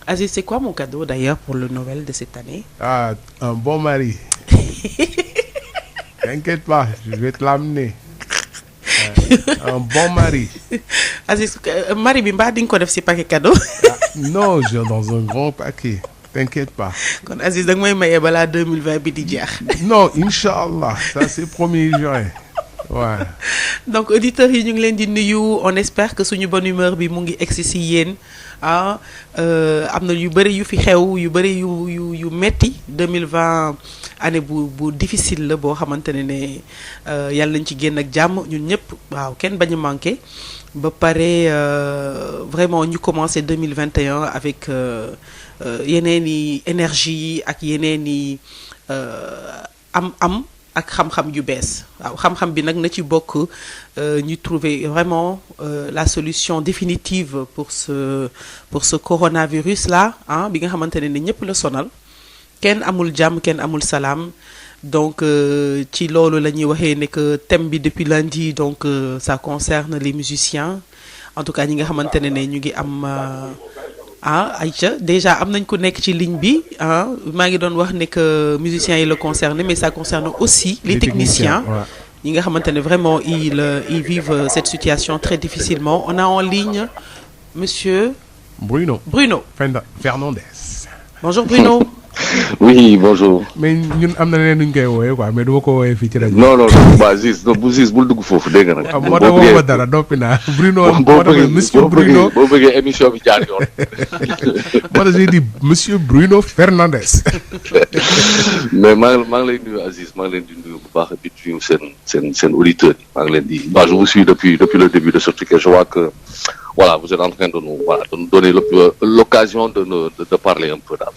Aziz, c'est quoi mon cadeau d'ailleurs pour le Noël de cette année? Ah, un bon mari. T'inquiète pas, je vais te l'amener. Un bon mari. Aziz, mari bi mbaa di nga ko def si paquet cadeau? Non, je dans un grand paquet. T'inquiète pas. Kon Aziz da nga may maye balaa 2020 bi di jeex. Non, Inch'Allah, ça c'est 1er juin. Ouais. Donc auditeurs yi ñu ngi leen di nuyu, on espère que suñu bonne humeur bi mu ngi egsi si yéen. am na yu bëri yu fi xew yu bëri yu metti 2020 année bu difficile la boo xamante ne yàlla nañ ci génn ak jàmm ñun ñëpp waaw kenn bañ a manqué ba pare vraiment ñu commencé 2021 avec yeneen i énergie ak yeneen i am ak xam-xam yu bees waaw xam-xam bi nag na ci bokk ñu trouver vraiment la solution définitive pour ce coronavirus là ah bi nga xamante ne ñëpp la sonal kenn amul jàmm kenn amul salaam donc ci loolu la ñuy waxee ne que thème bi depuis lundi donc ça concerne les musiciens en tout cas ñi nga xamante ne ñu ngi am Aïcha déjà am nañ ko nekk ci ligne bi maa ngi doon wax ne que musiciens yi la concerné mais ça concerne aussi les techniciens ñi nga xamante ne vraiment ils vivent cette situation très difficilement. On a en ligne monsieur Bruno Fernandez. Bonjour Bruno. Oui, bonjour. Mais ñun am na leen ñu koy wooyee quoi mais duma ko wooyee fii ci rajo. Non ba Ziz bul dugg foofu dégg nga nag. moo tax waxuma dara noppi naa Bruno. monsieur Bruno boo bëggee émission bi jaar yoon. moo tax j'ai dit monsieur Bruno Fernandez. mais maa ngi lay nuyu Aziz maa ngi leen di nuyu bu baax di nuyu seen auditeurs yi maa ngi leen di. je vous suis depuis le début de ce truc et je vois que voilà vous êtes en train de nous donner l'occasion de parler un peu daal.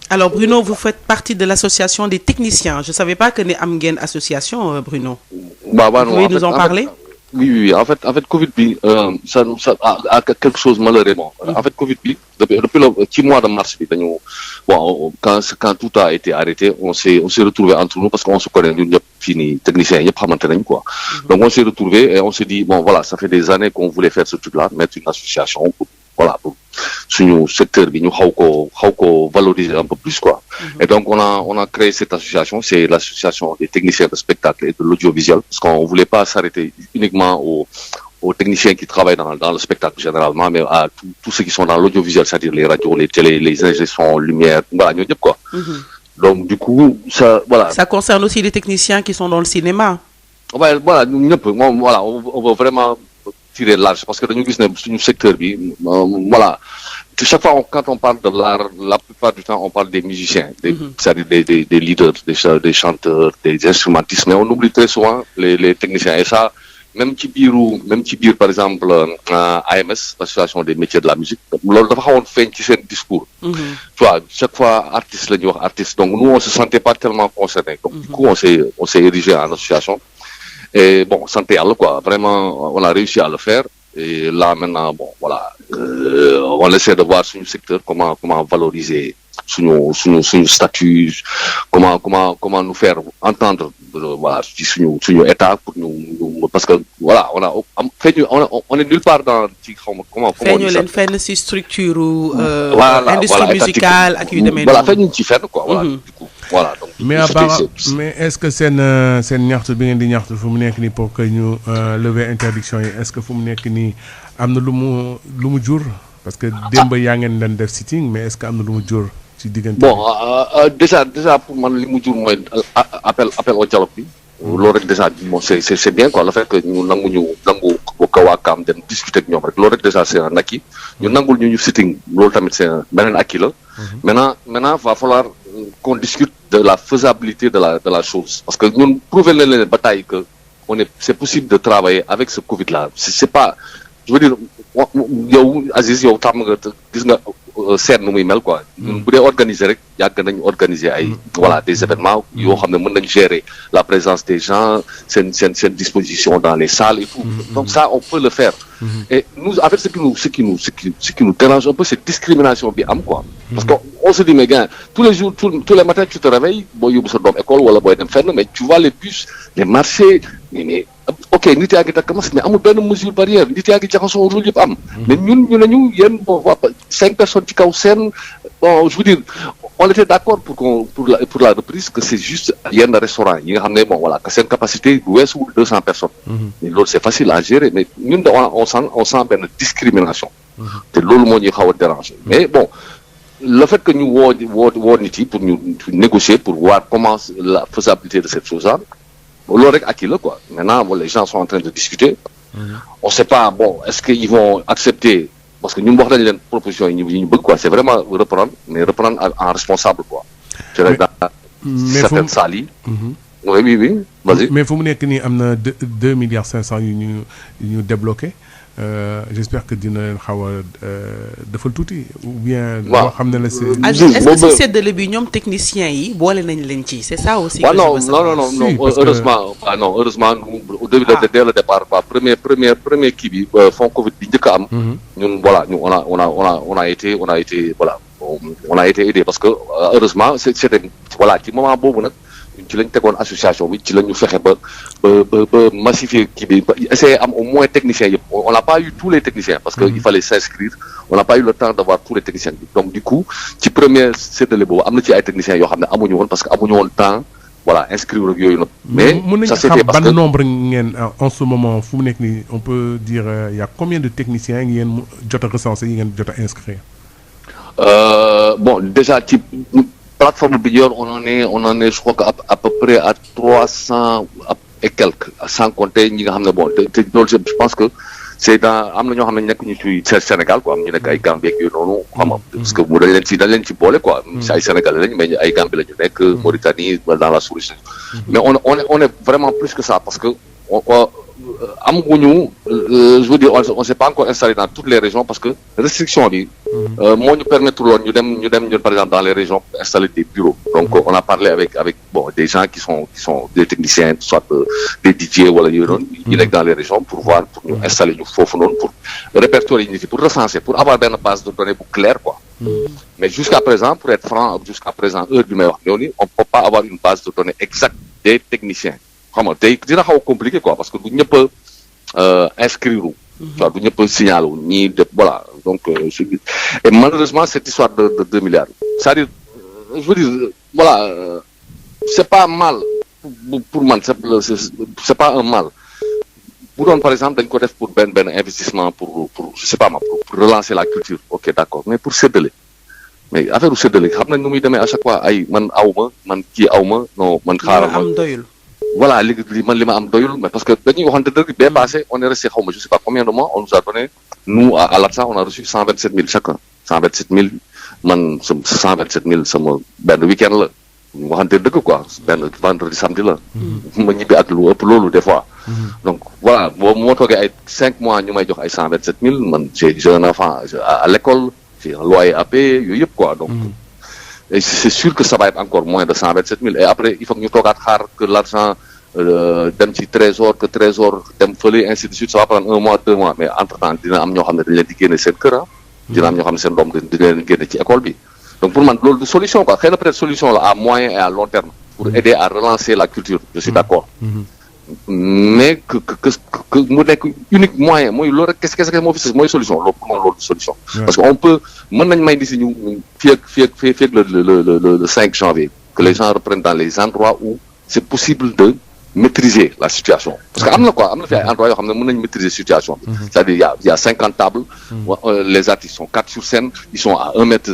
Alors Bruno, vous faites partie de l'association des techniciens. Je savais pas que ne am ngeen association Bruno. Vous pouvez nous en parler? Oui. En fait, Covid bi, ça a quelque chose malheureusement. En fait, Covid bi, depuis le petit mois de mars bi, quand tout a été arrêté, on s'est retrouvés entre nous parce qu'on se connaît, nous fini techniciens, yep xamante nañ quoi. Donc on s'est retrouvés et on s'est dit bon voilà, ça fait des années qu'on voulait faire ce truc-là, mettre une association pour suñu secteur bi ñu xaw ko valoriser un peu plus quoi. Et donc on a créé cette association, c'est l'association des techniciens de spectacle et de l'audiovisuel parce qu'on voulait pas s'arrêter uniquement aux techniciens qui travaillent dans le spectacle généralement, mais à tous ceux qui sont dans l'audiovisuel, c'est-à-dire les radios, les télés, les ingé son, lumière, voilà ñoo ñëpp quoi. Donc du coup ça voilà. Ça concerne aussi les techniciens qui sont dans le cinéma. Ouais, voilà ñun ñëpp moom voilà on veut vraiment tirer large parce que dañu gis ne suñu secteur bi voilà chaque fois quand on parle de l'art la plupart du temps on parle des musiciens c'est-à-dire des leaders des chanteurs des instrumentistes mais on oublie très souvent les techniciens et ça même ci biir par exemple AMS l'association des métiers de la musique loolu dafa xawoon feeñ ci seen discours tu vois chaque fois artiste la ñuy wax artiste donc nous on se sentait pas tellement concernés donc du coup on s'est érigé en association. Et bon, santé à quoi. Vraiment, on a réussi à le faire. Et là, maintenant, bon, voilà, on essaie de voir sur le secteur comment valoriser sur statut, comment nous faire entendre, voilà, sur état pour nous, parce que voilà, on est nulle part dans, comment on dit ça? Fait une structure ou industrie musicale, voilà, fait une différence quoi, voilà, du coup. Voilà, donc, mais est-ce que c'est ñaxtu bi ngeen di ñaxtu fu mu nekk nii pour que ñu lever interdiction yi est-ce que fu mu nekk nii am na lu mu jur parce que démb yaa ngeen leen def sitting mais est-ce que am na lu mu jur ci diggante bon déjà pour man li mu jur mooy appel au dialogue bi loolu rek déjà bon c'est bien quoi le fait que ñu nangu ko waakaam dem discuter ak ñoom rek loolu rek déjà c'est un acquis ñu nangul ñu sitting loolu tamit c'est beneen acquis la maintenant va falloir qu'on discute de la faisabilité de la chose parce que ñun prouver leen bataille que c'est possible de travailler avec ce Covid là c'est pas je veux dire yow Aziz yow tam nga gis nga seet nu muy mel quoi ñun bu dee organiser rek yàgg nañu organiser ay voilà des événements yoo xam ne mën nañu gérer la présence des gens seen disposition dans les salles et tout donc ça on peut le faire et nous en fait ce qui nous dérange un peu c'est discrimination bi am quoi parce que on se dit mais gars tous les jours tous les matins tu te réveilles boo yóbbu sa doom école wala booy dem fenn mais tu vois les bus les marchés mais ok nit yaa ngi takk masque mais amul benn mesure barrière nit yaa ngi jaxasoo loolu yëpp am. mais ñun ñu ne ñu yéen bon 5 personnes ci kaw scène bon je veux dire on était d'accord pour la reprise que c'est juste yenn restaurant yi nga xam ne bon voilà que seen capacité bu weesuwul 200 personnes. mais loolu c'est facile à gérer mais ñun on sent benn discrimination. te loolu moo ñuy xaw a déranger mais bon. Le fait que nous woo nit yi pour ñu négocier pour voir comment la faisabilité de cette chose-là loolu rek acquis la quoi maintenant bon, les gens sont en train de discuter on sait pas bon est-ce qu'ils vont accepter parce que ñun wax nañ leen proposition yi ñu bëgg quoi c'est vraiment reprendre en responsable quoi c'est vrai dans certaines salles yi oui vas-y mais fu mu nekk nii am na 2 milliards 500 yu ñu débloqué j'espère que dina leen xaw a defal tuuti ou bien. waaw xam ne la c'est. est-ce que si seddale bi ñoom techniciens yi boole nañ leen ci c'est ça aussi. non heureusement au début dès le départ premier kii bi fond Covid bi njëkk a am. ñun voilà ñu on a été voilà on a été aidé parce que heureusement c'était voilà ci moment boobu nag. ci lañ tegoon association bi ci la ñu fexe ba massifier kii bi ba essayer am au moins techniciens yëpp on n'a pas eu tous les techniciens parce que il fallait s'inscrire on n'a pas eu le temps d'avoir tous les techniciens bi donc du coup ci premier séddale boobu am na ci ay techniciens yoo xam ne amuñu woon parce que amuñu woon temps voilà inscrire ak yooyu nag. mais ça c'était parce que ban nombre ngeen en ce moment fu mu nekk nii on peut dire il y a combien de techniciens ngeen jot a recenser yi ngeen jot a inscrire. Bon déjà ci. Plateforme Bigor, on en est, je crois qu'à peu près à 300 et quelques, sans compter, bon, je pense que c'est dans, Sénégal, quoi, Gambie, parce que nous sommes quoi, c'est Sénégal, mais Mauritanie, dans la sous-région. Mais on est vraiment plus que ça, parce que, je veux dire, on s'est pas encore installé dans toutes les régions parce que restriction moi nous permettre par exemple dans les régions installer des bureaux. Donc on a parlé avec bon des gens qui sont des techniciens, soit des DJ ou dans les régions pour voir pour nous installer nous pour répertorier pour recenser, pour avoir une base de données claire quoi. Mais jusqu'à présent, pour être franc, heure du meilleur, on peut pas avoir une base de données exacte des techniciens. Comment c'est compliqué quoi parce que du ñëpp inscrire soit du ñëpp signaler ñi voilà donc et malheureusement cette histoire de 2 milliards c'est-à-dire je veux dire voilà c'est pas mal pour man c'est pas un mal pour donner par exemple dañ ko def pour ben investissement pour je sais pas moi pour relancer la culture ok d'accord mais pour séddale mais affaire u séddale xam nañ nu muy demee à chaque fois ay man awma man kii awma non man xaaral ma voilà li ma am doyul mais parce que dañuy waxante dëgg bee passé on est resté xaw ma je sais pas combien de mois on nous a donné nous à l'ATSA on a reçu 127 000 chacun 127 000 man 127 000 sama benn week-end la waxante dëgg quoi benn vendredi samedi la ma ñibbi ak lu ëpp loolu des fois donc voilà boobu moo toogee ay 5 mois ñu may jox ay 127 000 man j'ai un enfant à l'école j'ai un loyer à payer yooyu yëpp quoi donc et c'est sûr que ça va être encore moins de 127 000 et après il faut que ñu toogaat xaar que l'argent dem ci trésor que trésor dem fële ainsi de suite ça va prendre 1 mois 2 mois mais entre temps dina am ñoo xam ne dañ leen di génne seen kër dina am ñoo xam ne seen doom dina leen génne ci école bi donc pour man loolu solution quoi xëy na peut-être solution la à moyen et à long terme pour aider à relancer la culture je suis d'accord mais que mu nekk unique moyen mooy loolu rek kese moo fi mooy solution loolu pour man loolu solution parce que on peut mën nañ may di si ñu fii ak le 5 janvier que les gens reprennent dans les endroits où c'est possible de maîtriser la situation parce que am na fi ay endroits yoo xam ne mën nañ maîtriser situation bi c'est-à-dire il y a 50 tables les artistes sont 4 sur scène ils sont à 1 mètre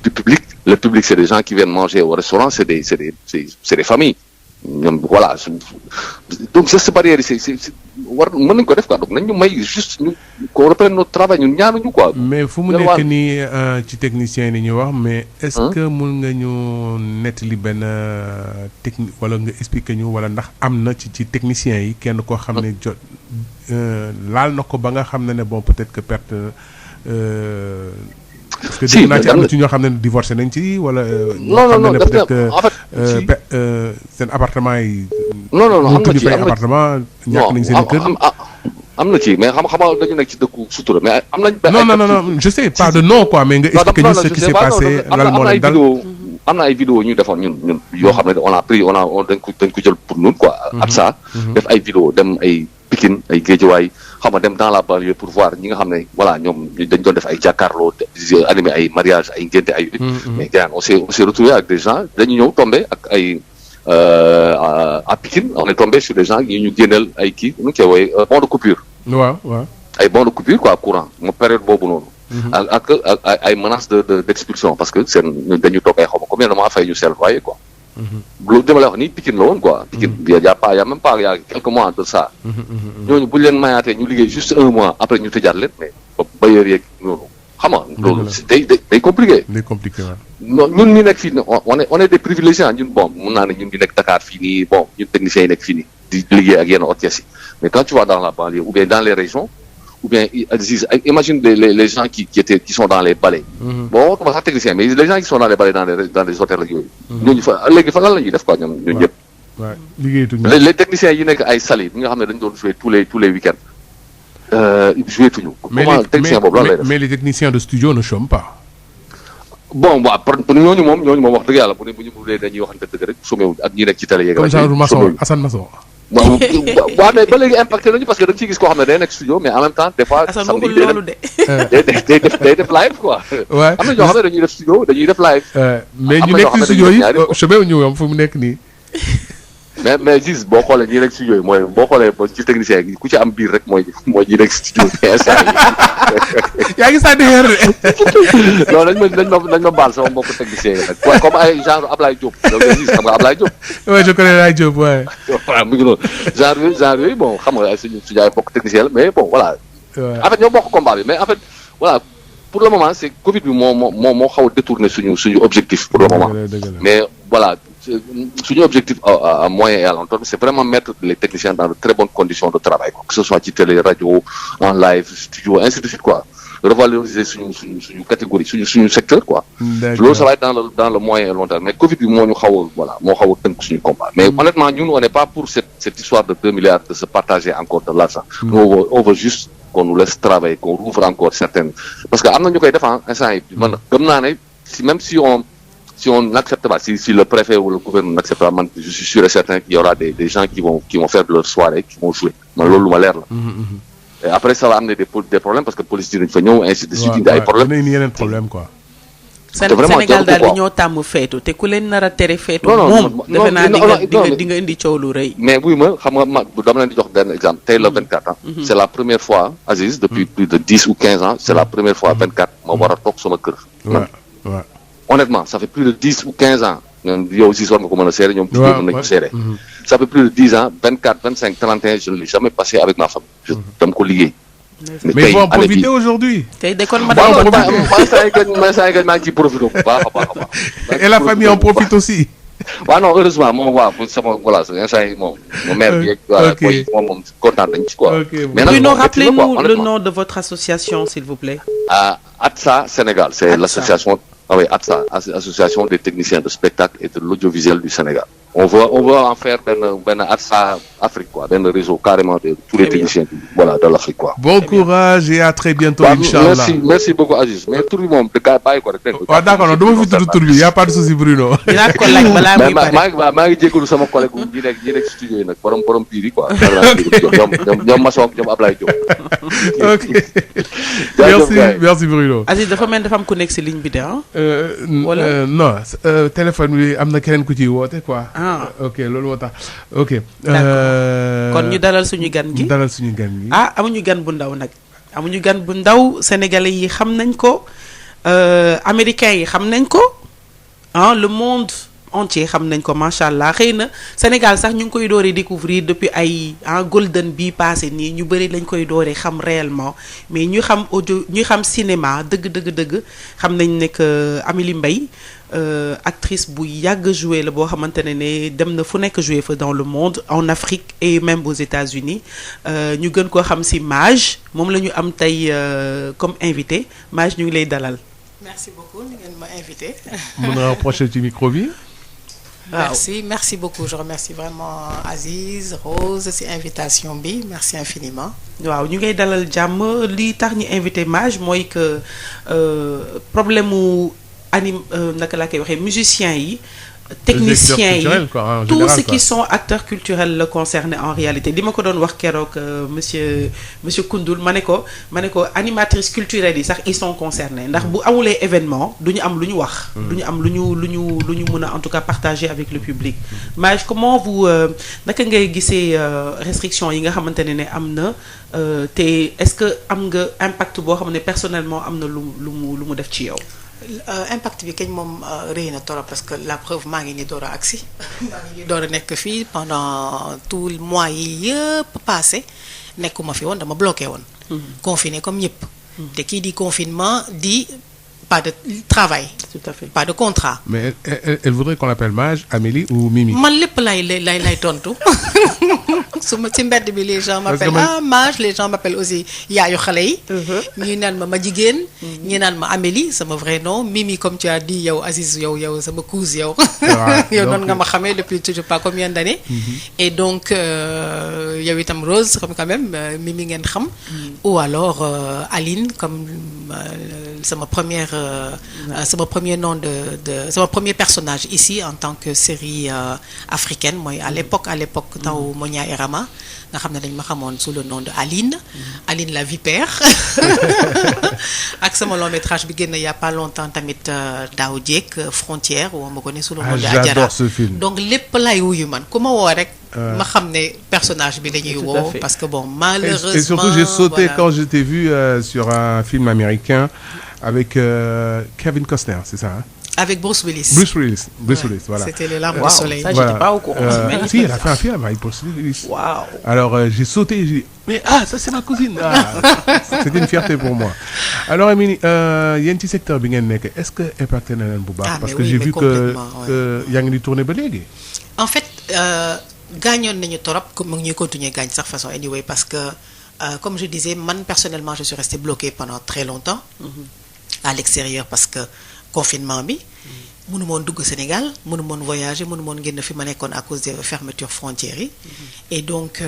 du public le public c'est des gens qui viennent manger au restaurant c'est des familles ñoom voilà donc geste barrière yi c'est war mën nañu ko def quoi donc nañ ñu may juste ñu qu'on reprenne notre travail ñun ñaanuñu quoi. mais fu mu nekk nii ci technicien yi ñu wax mais. est-ce que mun nga ñu nettali benn technique wala nga expliquer ñu wala ndax am na ci technicien yi kenn koo xam ne jot laal na ko ba nga xam ne bon peut-être que perte. parce que dégg naa ci am na ci ñoo xam ne divorcé nañ ci wala. non peut-être que seen appartement yi. non am na ci fay appartement ñàkk nañ seen kër. am na ci mais xam-xam dañu nekk ci dëkku sutura mais am nañ. non je sais pas de nom quoi mais nga expliquer ñu ce qui s'est passé. lan moo leen dal am na ay vidéo ñu defoon ñun yoo xam ne on a pris dañ ko jël pour ñun quoi. ATSA def ay vidéo dem ay Pikine ay Guédiawaye xam nga dem dans la banlieue pour voir ñi nga xam ne voilà ñoom dañ doon def ay jàkkaarloo animé ay mariage ay ngénte ay mais gars on s'est retrouvé avec des gens dañu ñëw tombé ak ay à Pikine on est tombé sur des gens yi ñu génneel ay kii nu ñu koy wooye bon de coupure. waaw waaw. ay bon de coupure quoi courant mo période boobu noonu. ak ay menaces d'expulsion parce que dañu toog ay xaw ma combien de mois fay ñu seen loyer quoi. loolu dama lay wax ni Pikine la woon quoi. Pikine y a même pas y a quelques mois de ça. ñooñu bu leen mayaatee ñu liggéey juste un mois après ñu tëjaat leen mais bailleurs yeeg noonu xam nga loolu day compliqué. day compliqué waaw. ñun ñi nekk fii on est des privilégiés ñun bon mun naa ne ñun ñu nekk Dakar fii nii bon ñun techniciens yi nekk fii nii di liggéey ak yenn hôtesses yi mais quand tu vas dans la banlieue ou bien dans les régions ou bien imagine les gens qui sont dans les balais. Bon on va sax technicien mais les gens qui sont dans les balais dans les hôtels ak yooyu. ñooñu fa léegi fa lan la ñuy def quoi ñoom ñun ñëpp. waaw liggéeyatuñu. les techniciens yi nekk ay Saly bi nga xam ne dañu doon jouer tous les week-ends. jouer tuñu. comment technicien boobu lan lay def mais les techniciens de studio ne chôment pas. bon waaw pour ñooñu moom wax dëgg yàlla bu ñu dañuy waxante dëgg rek somewul ak ñi nekk ci télé yeeg. comme genre Masson Assane Masson. waaw mais ba léegi impacté nañu parce que da nga ciy gis koo xam ne day nekk studio mais en même temps des fois. samedi day def live quoi. waaw am na ñoo xam ne dañuy def studio dañuy def live. mais ñu nekk ci studio yi chemin ñu am fu mu nekk nii. mais gis boo xoolee ñi nekk studio yi mooy boo xoolee ba ci technicien yi ku ci am biir rek mooy ñi nekk studio yi. yaa ngi sànni xeer de. non dañ ma baal sama mbokku technicien yi nag comme ay genre Ablaye Diop donc gis xam nga Ablaye Diop. oui je connais Ablaye Diop waaye. waaw mu ngi noonu genre yooyu bon xam nga suñu ay mbokku technicien la mais bon voilà. en fait ñoo bokk combat bi mais en fait voilà pour le moment c'est Covid bi moo xaw a détourner suñu objectif pour le moment. mais voilà. Suñu objectif à moyen et à long terme c'est vraiment mettre les techniciens dans de très bonnes conditions de travail quoi que ce soit ci télé radio en live studio ainsi de suite quoi revaloriser suñu catégorie suñu secteur quoi. loolu ça va être dans le moyen et long terme mais Covid bi moo xaw a tënk suñu combat mais honnêtement ñun on n'est pas pour cette histoire de 2 milliards de se partager encore de l'argent. On veut juste qu'on nous laisse travailler qu'on rouvre encore certaines parce que am na ñu koy def instant yi man gëm naa ne si on n'accepte pas, si le préfet ou le gouvernement n'accepte pas, je suis sûr et certain qu'il y aura des gens qui vont faire de leur soirée, qui vont jouer. Et après, ça va amener des problèmes parce que la police dit qu'il faut ainsi de suite, il y a des problèmes. Il y a des problèmes, quoi. Sénégal daal di ñoo tàmm feetu te ku leen nar a tere feetu moom defe naa di nga indi coow lu rëy. mais oui ma xam nga dama leen di jox benn exemple tey le 24 c'est la première fois Aziz depuis plus de 10 ou 15 ans c'est la première fois 24 ma war a toog sama kër. Honnêtement, ça fait plus de 10 ou 15 ans. Yow aussi war nga ko mën a seere ñoom mën nañu ko seere. Ça fait plus de 10 ans, 24, 25, 31, je ne l'ai jamais passé avec ma famille. Je dama ko liggéey. Mais il faut en profiter aujourd'hui. Tey de kon maa ngi ciy profité bu baax a baax. Et la famille en profite aussi. waaw non heureusement moom sama voilà instant yi moom mère bi yeeg moom kontaan nañ ci quoi. Mais rappelez-nous le nom de votre association s'il vous plaît. ATSA Sénégal, c'est l'association association des techniciens de spectacle et de l'audiovisuel du Sénégal. On veut en faire ben ATSA Afrique quoi, ben réseau carrément de tous les techniciens de l'Afrique quoi. Bon courage et à très bientôt inchallah. Merci beaucoup Aziz. Mais tout le monde de gars bàyyi ko rek. D'accord, non dama fi tudd tur bi y a pas de souci Bruno. Dinaa ko laaj balaa muy pare. maa ngi jégalu sama collègue ñi nekk studio yi nag borom biir yi quoi. ñoom Masson ñoom Ablaye Diop. OK. Merci Bruno. Aziz dafa mel dafa am ku nekk ci ligne bi de wala non téléphone bi am na keneen ku ciy woote quoi. Ok loolu moo tax ok. kon ñu dalal suñu gan gi. amuñu gan bu ndaw nag. amuñu gan bu ndaw sénégalais yi xam nañ ko américains yi xam nañ ko le monde entier xam nañ ko macha allah xëy na Sénégal sax ñu ngi koy dooree découvrir depuis ay golden bii passé nii ñu bëri lañ koy dooree xam réellement mais ñu xam audio ñu xam cinéma dëgg xam nañ ne que Amelie Mbaye actrice bu yàgg joué la boo xamante ne dem na fu nekk joué fa dans le monde en Afrique et même aux États-Unis ñu gën koo xam ci Maj moom la ñu am tey comme invité Maj ñu ngi lay dalal. Merci beaucoup ni ngeen ma invité. mën nga rapprocher ci micro bi. Merci beaucoup je remercie vraiment Aziz Rose ci invitation bi merci infiniment. waaw ñu ngay dalal jàmm li tax ñu invité Maj mooy que problème mu naka laa koy waxee musiciens yi. Techniciens yi tous ceux qui sont acteurs culturels le concernés en réalité li ma ko doon wax keroog monsieur Koundoul ma ne ko animatrices culturelles yi sax ils sont concernés ndax bu amulee événement du ñu am lu ñu wax. du ñu am lu ñu mën a en tout cas partager avec le public. mais comment vous naka ngay gisee restrictions yi nga xamante ne am na te est-ce que am nga impact boo xam ne personnellement am na lu mu def ci yow. Impact bi kañ moom rëy na torop parce que la preuve maa ngi ni door a agsi maa ngi ni door a nekk fii pendant tout le mois yi yëpp passé nekkuma fi woon dama bloqué woon. Confiné comme ñëpp. te kii di confinement di pas de travail. Tout à fait. Pas de contrat. Mais elle voudrait qu'on l'appelle Mage, Amélie ou Mimi. Man lépp lay tontu. su ma ci mbedd bi les gens m'appellent Mage, les gens m'appellent aussi yaayu xale yi. ñii naan ma jigéen. ñii naan ma Amélie sama vrai nom Mimi comme tu as dit yow Aziz yow sama couse yow. yow noonu nga ma xamee depuis toujours pas combien d'années. Et donc yow itam Rose comme quand même Mimi ngeen xam. Ou alors Aline comme sama premier nom sama premier personnage ici en tant que série africaine mooy à l'époque taw Monia et Rama nga xam ne dañ ma xamoon sous le nom de Aline la vipère ak sama long métrage bi génn il y a pas longtemps tamit daaw jéeg frontière woo ma ko ne sous le nom de Adjara. J'adore ce film. Donc lépp lay wuyu man ku ma woo rek ma xam ne personnage bi lañuy woo parce que bon malheureusement et surtout j'ai sauté quand je t'ai vu sur un film américain avec Kevin Costner, c'est ça hein? Avec Bruce Willis, voilà. C'était Les Larmes du Soleil. Ça, j'étais pas au courant. Si, elle a fait un film avec Bruce Willis. Waouh. Alors, j'ai sauté, j'ai dit, mais ça c'est ma cousine. C'était une fierté pour moi. Alors, Amélie, il y a un petit secteur bi ngeen nekk. Est-ce que impacté na leen bu baax? Parce que j'ai vu que yaa ngi di tourner ba léegi. En fait, gaañoon nañu torop comme ñuy continuer gaañ sax façon anyway parce que comme je disais, man personnellement, je suis restée bloquée pendant très longtemps à l'extérieur parce que confinement bi mënu moon dugg Sénégal mënu moon voyager mënu moon génn fi ma nekkoon à cause des fermetures frontières yi et donc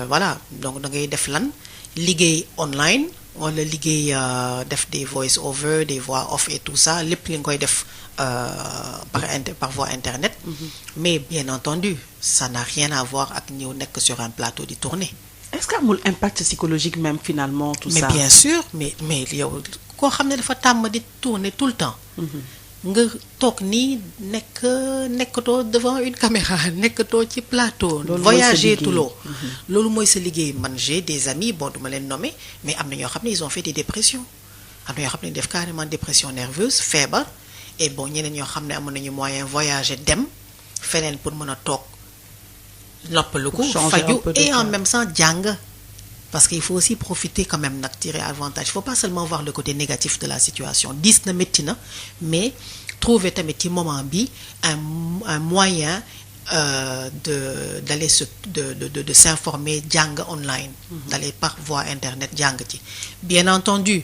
voilà donc da ngay def lan liggéey online wala liggéey def des voice over des voix off et tout ça lépp li nga koy def par voie internet mais bien entendu ça n'a rien à voir ak ñëw nekk sur un plateau di tourner. Est-ce que amul impact psychologique même finalement tout ça? Mais bien sûr mais yow koo xam ne dafa tàmm di tourner tout le temps nga toog nii nekkatoo devant une caméra nekkatoo ci plateau voyager tuloo loolu mooy sa liggéey man j'ai des amis bon duma leen nommer mais am na ñoo xam ne ils ont fait des dépressions am na ñoo xam ne def carrément dépression nerveuse feebar et bon ñeneen ñoo xam ne amoon nañu moyen voyager dem feneen pour mën a toog noppaluku faju et en même temps jàng. Parce qu'il faut aussi profiter quand même nag tirer avantage. Il ne faut pas seulement voir le côté négatif de la situation. Dis na métti na mais trouver tamit ci moment bi un moyen d'aller de s'informer jàng online. D'aller par voie internet jàng ci. Bien entendu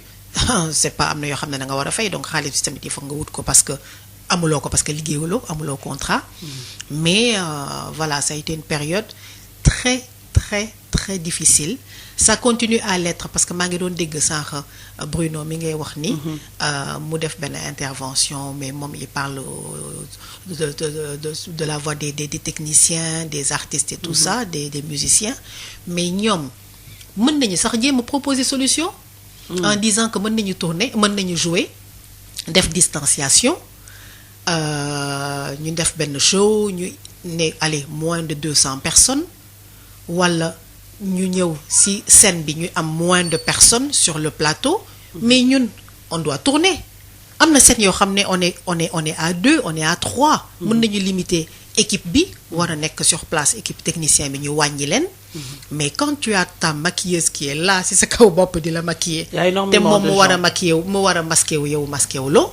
c'est pas am na yoo xam ne da nga war a fay donc xaalis bi tamit il faut nga wut ko parce que amuloo ko parce que liggéeyuloo amuloo contrat. Mais voilà ça a été une période très très très difficile. Ça continue à l'être parce que maa ngi doon dégg sànq Bruno mi ngay wax ni mu def benn intervention mais moom il parle de la voix des techniciens des artistes et tout ça des musiciens mais ñoom mën nañu sax jéem a proposer solution en disant que mën nañu tourner mën nañu jouer def distanciation ñu def benn show ñu ne allez moins de 200 personnes wala ñu ñëw ci scène bi ñu am moins de personnes sur le plateau mais ñun on doit tourner am na scène yoo xam ne on est à 2 on est à 3 mën nañu limiter équipe bi war a nekk sur place équipe technicien bi ñu wàññi leen mais quand tu as ta maquilleuse qui est là ci sa kaw bopp di la maquiller te moom mu war a maquiller wu mu war a masquer wu yow masquer wu loo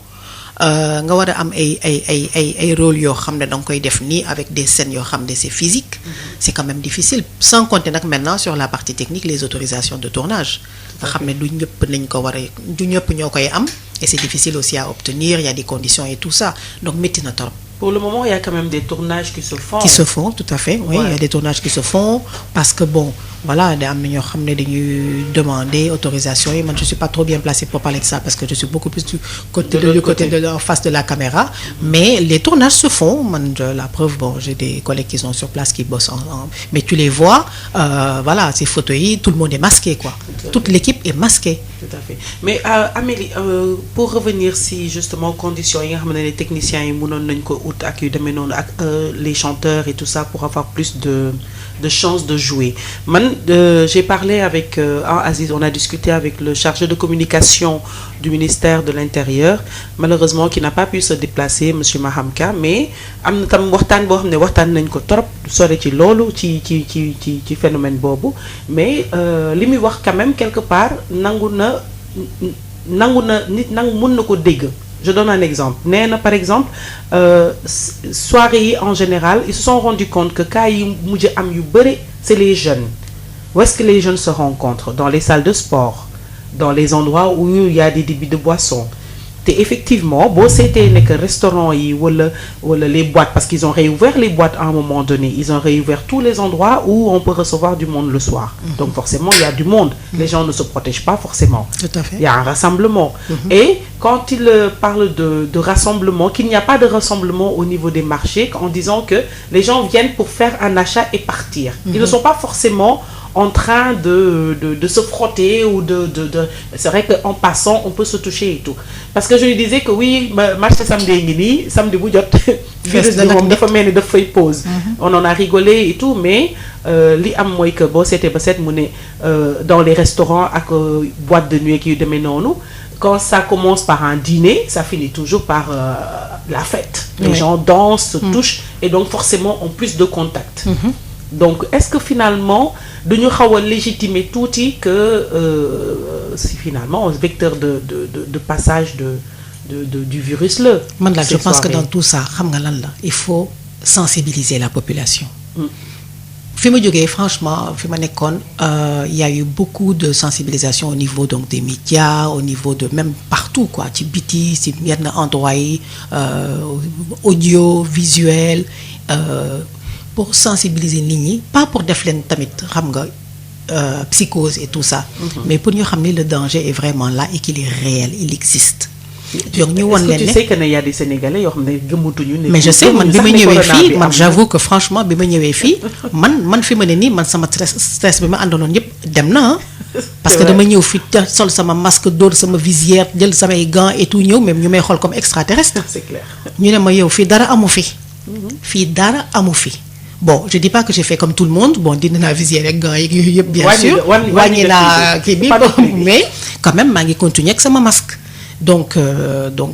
nga war a am ay rôle yoo xam ne da nga koy def nii avec des scènes yoo xam ne c'est physique c'est quand même difficile sans compter nag maintenant sur la partie technique les autorisations de tournage nga xam ne du ñëpp nañ ko war a du ñëpp ñoo koy am et c'est difficile aussi à obtenir il y a des conditions et tout ça donc métti na trop. Pour le moment il y a quand même des tournages qui se font. Tout à fait oui ouais. Il y a des tournages qui se font parce que bon voilà da am na ñoo xam ne dañuy demander autorisation yi man je suis pas trop bien placée pour parler de ça parce que je suis beaucoup plus du côté en face de la caméra mais les tournages se font man la preuve bon j'ai des collègues qui sont sur place qui bossent mais tu les vois voilà ces photos yi tout le monde est masqué quoi toute l'équipe est masquée. Tout à fait mais Amélie pour revenir si justement conditions yi nga xam ne les techniciens yi mënoon nañ ko ut ak yu demee noonu ak les chanteurs et tout ça pour avoir plus de chances de jouer man j'ai parlé avec Aziz on a discuté avec le chargé de communication du ministère de l'Intérieur malheureusement qui n'a pas pu se déplacer monsieur Mahamka mais am na tam waxtaan boo xam ne waxtaan nañ ko trop sore ci loolu ci phénomène boobu mais li muy wax quand même quelque part nangu na nit mën na ko dégg. Je donne un exemple nee na par exemple soirée yi en général ils se sont rendus compte que cas yi mujj am yu bëri c'est les jeunes où est-ce que les jeunes se rencontrent dans les salles de sport dans les endroits où il y a des débits de boissons te effectivement boo seetee nekk restaurant yi wala les boîtes parce qu'ils ont réouvert les boîtes à un moment donné ils ont réouvert tous les endroits où on peut recevoir du monde le soir donc forcément il y a du monde les gens ne se protègent pas forcément tout à fait il y a un rassemblement et quand il parle de rassemblement qu'il n'y a pas de rassemblement au niveau des marchés en disant que les gens viennent pour faire un achat et partir ils ne sont pas forcément en train de se frotter ou de c'est vrai qu'en passant on peut se toucher et tout parce que je lui disais que oui marché samedi ngi nii samedi bu jot virus bi moom dafa mel ni daf fay pause on en a rigolé et tout mais li am mooy que boo seetee ba seet mu ne dans les restaurants ak boîte de nuit yu demee noonu quand ça commence par un dîner ça finit toujours par la fête les gens dansent se touchent et donc forcément ont plus de contact donc est-ce que finalement dañu xaw a légitimer tuuti que si finalement vecteur de passage du virus là. man là je pense que dans tout ça xam nga lan la il faut sensibiliser la population. fi ma jógee franchement fi ma nekkoon il y a eu beaucoup de sensibilisation au niveau donc des médias au niveau de même partout quoi ci biti ci yenn endroits yi audio visuel. Pour sensibiliser nit ñi pas pour def leen tamit xam nga psychose et tout ça mais pour ñu xam ne le danger est vraiment là et qu'il est réel il existe donc ñu won leen ne est-ce que tu sais que ne y a des Sénégalais yoo xam ne gëmatuñu ne mais je sais man bi ma ñëwee fii man j'avoue que franchement bi ma ñëwee fii man fi ma ne nii man sama stress bi ma àndaloon yëpp dem na parce que dama ñëw fi sol sama masque dóor sama visière jël samay gants et tout ñëw même ñu may xool comme extraterrestre c'est clair ñu ne ma yow fii dara amu fi fii dara amu fi bon je dis pas que j'ai fait comme tout le monde bon dindi naa visière ak gants yeeg yooyu yëpp bien sûr wàññi naa kii bi mais quand même maa ngi continuer ak sama masque donc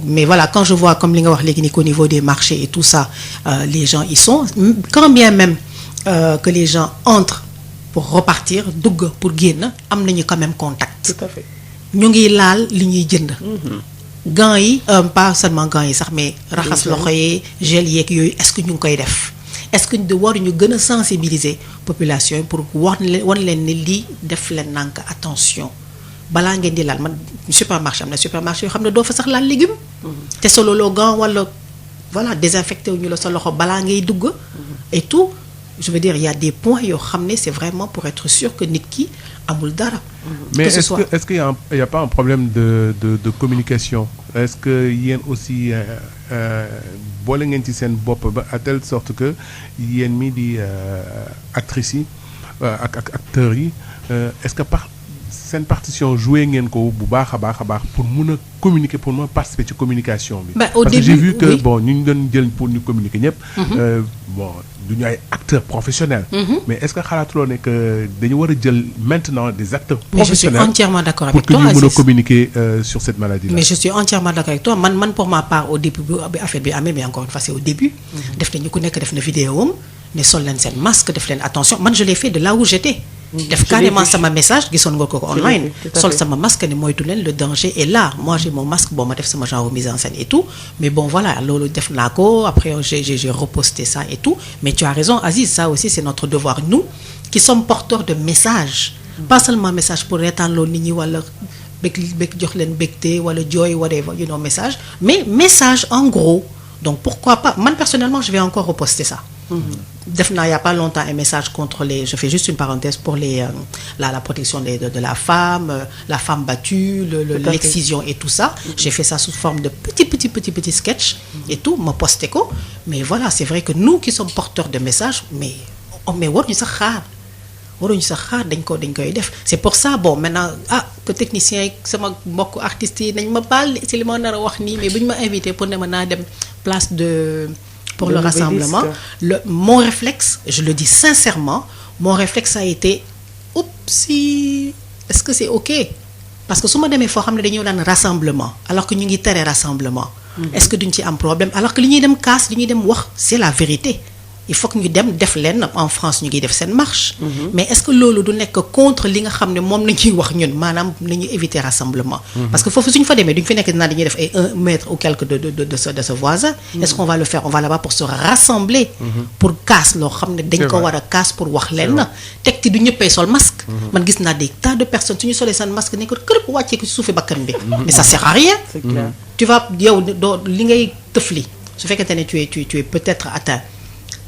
mais voilà quand je vois comme li nga wax léegi ni qu'au niveau des marchés et tout ça les gens y sont quand bien même que les gens entrent pour repartir dugg pour génn am nañu quand même contact tout à fait ñu ngi laal li ñuy jënd gants yi pas seulement gants yi sax mais raxas loxo yi gel yeeg yooyu est-ce que ñu ngi koy def est-ce que waruñu gën a sensibiliser population yi pour wan leen ne lii def leen nank attention balaa ngeen di laal man supermarché am na supermarché yoo xam ne doo fa sax laal légume te solo loo gant wala voilà désinfecté wu ñu la sa loxo balaa ngay dugg et tout je veux dire il y a des points yoo xam ne c'est vraiment pour être sûr que nit ki amul dara. Mais est-ce qu'il y a pas un problème de communication est-ce que yéen aussi boole ngeen ci seen bopp ba à telle sorte que yéen mi di actrices yi ak acteurs yi est-ce que par seen partition joué ngeen ko bu baax a baax pour mun a communiquer pour mun a participer ci communication bi. Au parce début, que j'ai vu que oui. bon ñu doon jël pour ñu communiquer ñëpp. Bon du ñu ay acteurs professionnels. Mais est-ce que xalaatuloo ne que dañu war a jël maintenant des acteurs Mais je suis professionnels entièrement d'accord pour avec que toi, ñu mën a Aziz. communiquer sur cette maladie-là. Mais je suis entièrement d'accord avec toi man pour ma part au début bi affaire bi amee mais encore une fois c'est au début. def nañu ku nekk def na vidéo am ne sol leen seen masque def leen attention man je l'ai fait de là où j'étais. def carrément sama message gisoon nga ko online. tout à sol fait. sama masque ne moytu leen le danger est là moi j'ai mon masque bon ma def sama genre mise en scène et tout mais bon voilà loolu def naa ko après j'ai reposté ça et tout mais tu as raison Aziz ça aussi c'est notre devoir nous qui sommes porteurs de messages. pas seulement message pour reetaan loolu nit ñi wala bëgg jox leen bégte wala jooy whatever you know message mais message en gros donc pourquoi pas man personnellement je vais encore reposter ça. def naa y a pas longtemps un message contre les, je fais juste une parenthèse pour les la protection de la femme battue, l'excision et tout ça. J'ai fait ça sous forme de petit sketch et tout, ma posté ko. Mais voilà, c'est vrai que nous qui sommes porteurs de messages, mais waruñu sax xaar dañ koy def. C'est pour ça bon maintenant que technicien yi sama mbokk artistes yi nañ ma baal ci li ma nar a wax nii, mais bu ñu ma invité pour ne ma naa dem place pour le rassemblement, mon réflexe, je le dis sincèrement, mon réflexe a été oupsie, est-ce que c'est ok? Parce que su ma demee foo xam ne dañoo daan rassemblement alors que ñu ngi tere rassemblement, est-ce que duñ ci am problème alors que li ñuy dem kaas li ñuy dem wax c'est la vérité. Il faut que ñu dem def leen en France ñu ngi def seen marche. Mais est-ce que loolu du nekk contre li nga xam ne moom la ñuy wax ñun maanaam nañu éviter rassemblement. Parce que foofu suñu fa demee duñ fi nekk dinaa dañuy def ay 1 mètre ou quelque de ce voisin. Est-ce qu'on va le faire? On va là-bas pour se rassembler. Pour casse loo xam ne dañ ko war a casse pour wax leen na. teg ci du ñëppay sol masque. man gis naa des tas de personnes suñu solee seen masque ne ko kërëb wàccee ko ci suufi bakkan bi. Mais ça sert à rien. C'est clair. Tu vas yow doo li ngay tëfli su fekkente ne tu es peut-être atteint.